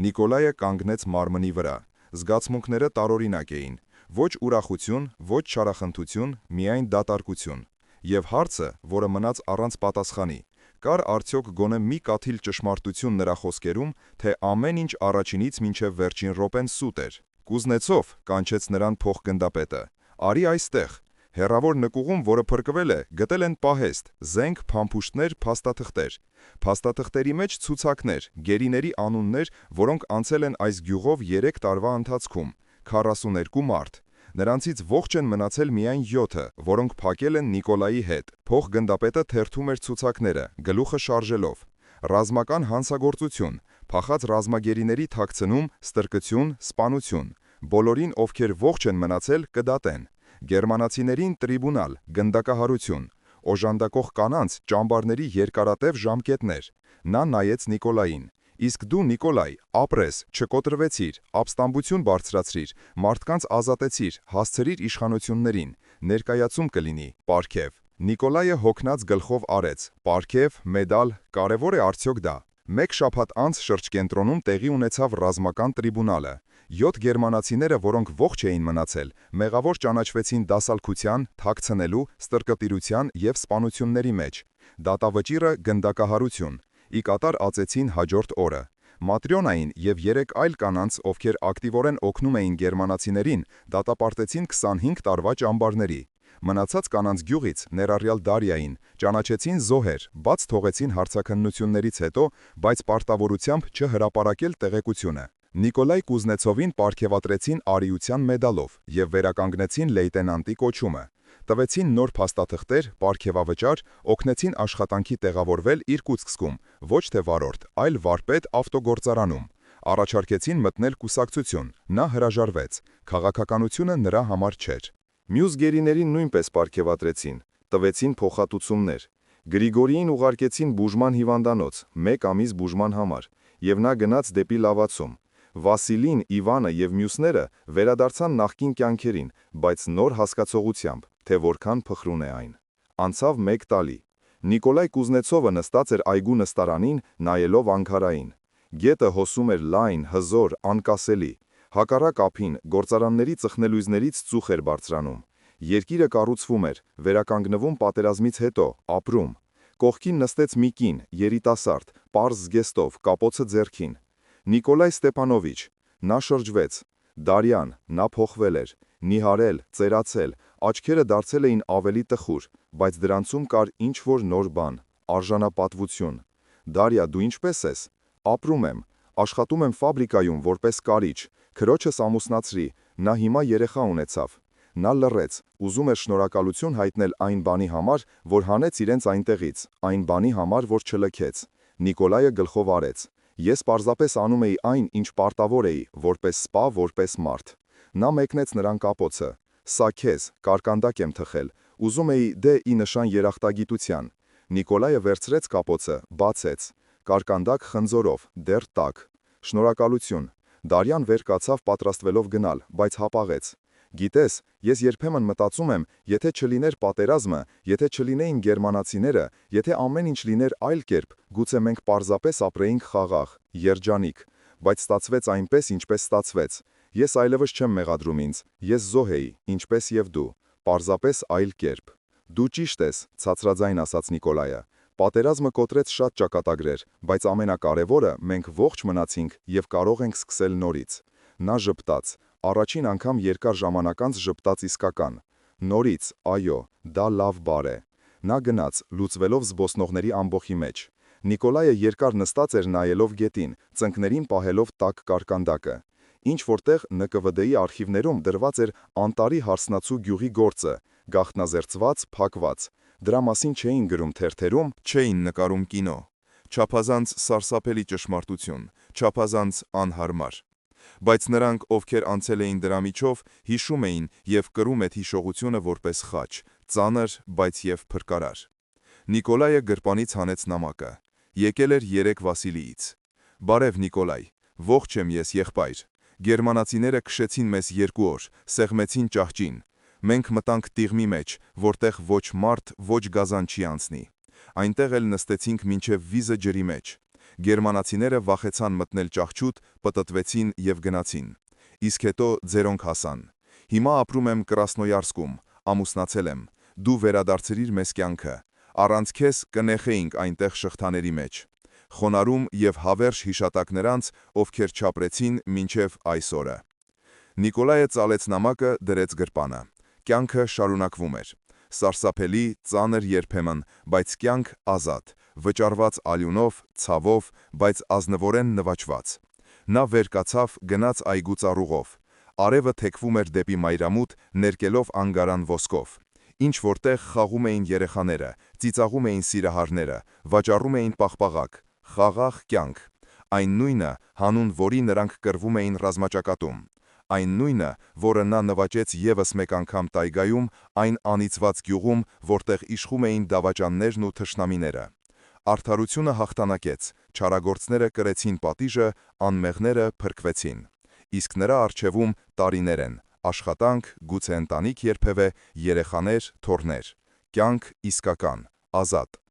Նիկոլայը կանգնեց մարմնի վրա։ Զգացմունքները տարօրինակ էին։ Ոչ ուրախություն, ոչ չարախնդություն, միայն դատարկություն։ Եվ հարցը, որը մնաց առանց պատասխանի, կար արդյոք գոնե մի կաթիլ ճշմարտություն նրա խոսքերում, թե ամեն ինչ առաջինից մինչև վերջին րոպեն սուտ էր։ Կուզնեցով, կանչեց նրան փոխգնդապետը, արի այստեղ։ Հեռավոր նկուղում, որը փրկվել է, գտել են պահեստ, զենք, փամփուշտներ, փաստաթղթեր։ Փաստաթղթերի մեջ ցուցակներ, գերիների անուններ, որոնք անցել են այս գյուղով 3 տարվա ընթացքում, 42 մարդ։ Նրանցից ողջ են մնացել միայն 7-ը, որոնք փակել են Նիկոլայի հետ։ Փոխգնդապետը թերթում էր ցուցակները, գլուխը շարժելով։ Ռազմական հանցագործություն, փախած ռազմագերիների թաքցնում, ստրկություն, սպանություն։ Բոլորին, ովքեր ողջ են մնացել, կդատեն։ Գերմանացիներին տրիբունալ, գնդակահարություն, օժանդակող կանանց ճամբարների երկարատև ժամկետներ։ Նա նայեց Նիկոլային։ Իսկ դու, Նիկոլայ, ապրես, չկոտրվեցիր, ապստամբություն բարձրացրիր, մարդկանց ազատեցիր, հասցրիր իշխանություններին, ներկայացում կլինի, պարգև։ Նիկոլայը հոգնած գլխով արեց, պարգև, մեդալ, կարևոր է արդյոք դա։ Մեկ շաբաթ անց շրջկենտրոնում տեղի ունեցավ ռազմական տրիբունալը։ 7 գերմանացիները, որոնք ողջ էին մնացել, մեղավոր ճանաչվեցին դասալքության, թաքցնելու, ստրկտիրության և սպանությունների մեջ։ Դատավճիռը գնդակահարություն։ Ի կատար ածեցին հաջորդ օրը։ Маտրյոնային և 3 այլ կանանց, ովքեր ակտիվորեն օգնում էին գերմանացիներին, դատապարտեցին 25 տարվա ճամբարների։ Մնացած կանանց գյուղից, ներառյալ Դարիային, ճանաչեցին զոհեր, բաց թողեցին հարցաքննություններից հետո, բայց պարտավորությամբ չհրապարակել տեղեկությունը։ Նիկոլայ Կուզնեցովին պարգևատրեցին արիության մեդալով և վերականգնեցին լեյտենանտի կոչումը։ Տվեցին նոր փաստաթղթեր, պարգևավճար, օգնեցին աշխատանքի տեղավորվել Իրկուտսկում, ոչ թե վարորդ, այլ վարպետ ավտոգործարանում։ Առաջարկեցին մտնել կուսակցություն, նա հրաժարվեց։ Քաղաքականությունը նրա համար չէր։ Մյուս գերիներին նույնպես պարգևատրեցին, տվեցին փոխհատուցումներ։ Գրիգորիին ուղարկեցին բուժման հիվանդանոց, 1 ամիս բուժման համար, և նա գնաց դեպի լավացում։ Վասիլին, Իվանը և մյուսները վերադարձան նախկին կյանքերին, բայց նոր հասկացողությամբ, թե որքան փխրուն է այն։ Անցավ 1 տարի։ Նիկոլայ Կուզնեցովը նստած էր այգու նստարանին, նայելով անքարային։ Գետը հոսում էր լայն, հզոր, անկասելի։ Հակառակ ափին, գործարանների ծխնելույզներից ծուխ էր բարձրանում։ Երկիրը կառուցվում էր, վերականգնվում պատերազմից հետո, ապրում։ Կողքին նստեց մի կին, երիտասարդ, պարզ զգեստով, կապոցը ձեռքին։ Նիկոլայ Ստեփանովիչ։ Նա շրջվեց։ Դարյան, նա փոխվել էր, նիհարել, ծերացել, աչքերը դարձել էին ավելի տխուր, բայց դրանցում կար ինչ-որ նոր բան, արժանապատվություն։ Դարյա, դու ինչպե՞ս ես։ Ապրում եմ, աշխատում եմ ֆաբրիկայում որպես կարիչ, քրոջս ամուսնացրի, նա հիմա երեխա ունեցավ։ Նա լռեց, ուզում էր շնորհակալություն հայտնել այն բանի համար, որ հանեց իրենց այնտեղից, այն բանի համար, որ չլքեց։ Նիկոլայը գլխով արեց։ Ես պարզապես անում էի այն, ինչ պարտավոր էի, որպես սպա, որպես մարդ։ Նա մեկնեց նրան կապոցը։ Սա քեզ, կարկանդակ եմ թխել, ուզում էի դե ի նշան երախտագիտության։ Նիկոլայը վերցրեց կապոցը, բացեց։ Կարկանդակ խնձորով, դեռ տաք։ Շնորհակալություն։ Դարյան վեր կացավ պատրաստվելով գնալ, բայց հապաղեց։ Գիտես, ես երբեմն մտածում եմ, եթե չլիներ պատերազմը, եթե չլինեին գերմանացիները, եթե ամեն ինչ լիներ այլ կերպ, գուցե մենք պարզապես ապրեինք խաղաղ, երջանիկ, բայց ստացվեց այնպես, ինչպես ստացվեց։ Ես այլևս չեմ մեղադրում ինձ, ես զոհ էի, ինչպես և դու, պարզապես այլ կերպ։ Դու ճիշտ ես, ցածրաձայն ասաց Նիկոլայը։ Պատերազմը կոտրեց շատ ճակատագրեր, բայց ամենակարևորը մենք ողջ մնացինք և կարող ենք սկսել նորից։ Նա ժպտաց, առաջին անգամ երկար ժամանակ անց ժպտաց իսկական։ Նորից, այո, դա լավ բառ է։ Նա գնաց, լուծվելով զբոսնողների ամբոխի մեջ։ Նիկոլայը երկար նստած էր նայելով գետին, ծնկներին պահելով տաք կարկանդակը։ Ինչ-որտեղ ՆԿՎԴ-ի արխիվներում դրված էր Անտարի հարսնացու գյուղի գործը, գաղտնազերծված, փակված։ Դրա մասին չէին գրում թերթերում, չէին նկարում կինո։ Չափազանց սարսափելի ճշմարտություն, չափազանց անհարմար։ Բայց նրանք, ովքեր անցել էին դրա միջով, հիշում էին և կրում այդ հիշողությունը որպես խաչ, ծանր, բայց և փրկարար։ Նիկոլայը գրպանից հանեց նամակը։ Եկել էր 3 Վասիլիից։ Բարև Նիկոլայ, ողջ եմ ես եղբայր։ Գերմանացիները քշեցին մեզ 2 օր, սեղմեցին ճահճին։ Մենք մտանք տիղմի մեջ, որտեղ ոչ մարդ, ոչ գազան չի անցնի։ Այնտեղ էլ նստեցինք մինչև վիզը ջրի մեջ։ Գերմանացիները վախեցան մտնել ճահճուտ, պտտվեցին եւ գնացին։ Իսկ հետո ձերոնք հասան։ Հիմա ապրում եմ Կրասնոյարսկում, ամուսնացել եմ։ Դու վերադարձրիր մեզ կյանքը։ Առանց քեզ կնեխեինք այնտեղ շղթաների մեջ։ Խոնարհում եւ հավերժ հիշատակ նրանց, ովքեր չապրեցին մինչև այսօրը։ Նիկոլայը ծալեց նամակը, դրեց գրպանը։ Կյանքը շարունակվում էր։ Սարսափելի, ծանր երբեմն, բայց կյանք ազատ, վճարված ալյունով, ցավով, բայց ազնվորեն նվաճված։ Նա վեր կացավ, գնաց այգու ծառուղով։ Արևը թեքվում էր դեպի մայրամուտ, ներկելով անգարան ոսկով։ Ինչ որտեղ խաղում էին երեխաները, ծիծաղում էին սիրահարները, վաճառում էին պաղպաղակ, խաղաղ կյանք։ Այն նույնը, հանուն որի նրանք կռվում էին ռազմաճակատում։ Այն նույնը, որը նա նվաճեց ևս մեկ անգամ տայգայում, այն անիծված գյուղում, որտեղ իշխում էին դավաճաններն ու թշնամիները։ Արդարությունը հաղթանակեց, չարագործները կրեցին պատիժը, անմեղները փրկվեցին։ Իսկ նրա առջևում տարիներ են, աշխատանք, գուցե ընտանիք երբևէ, երեխաներ, թոռներ։ Կյանք իսկական, ազատ։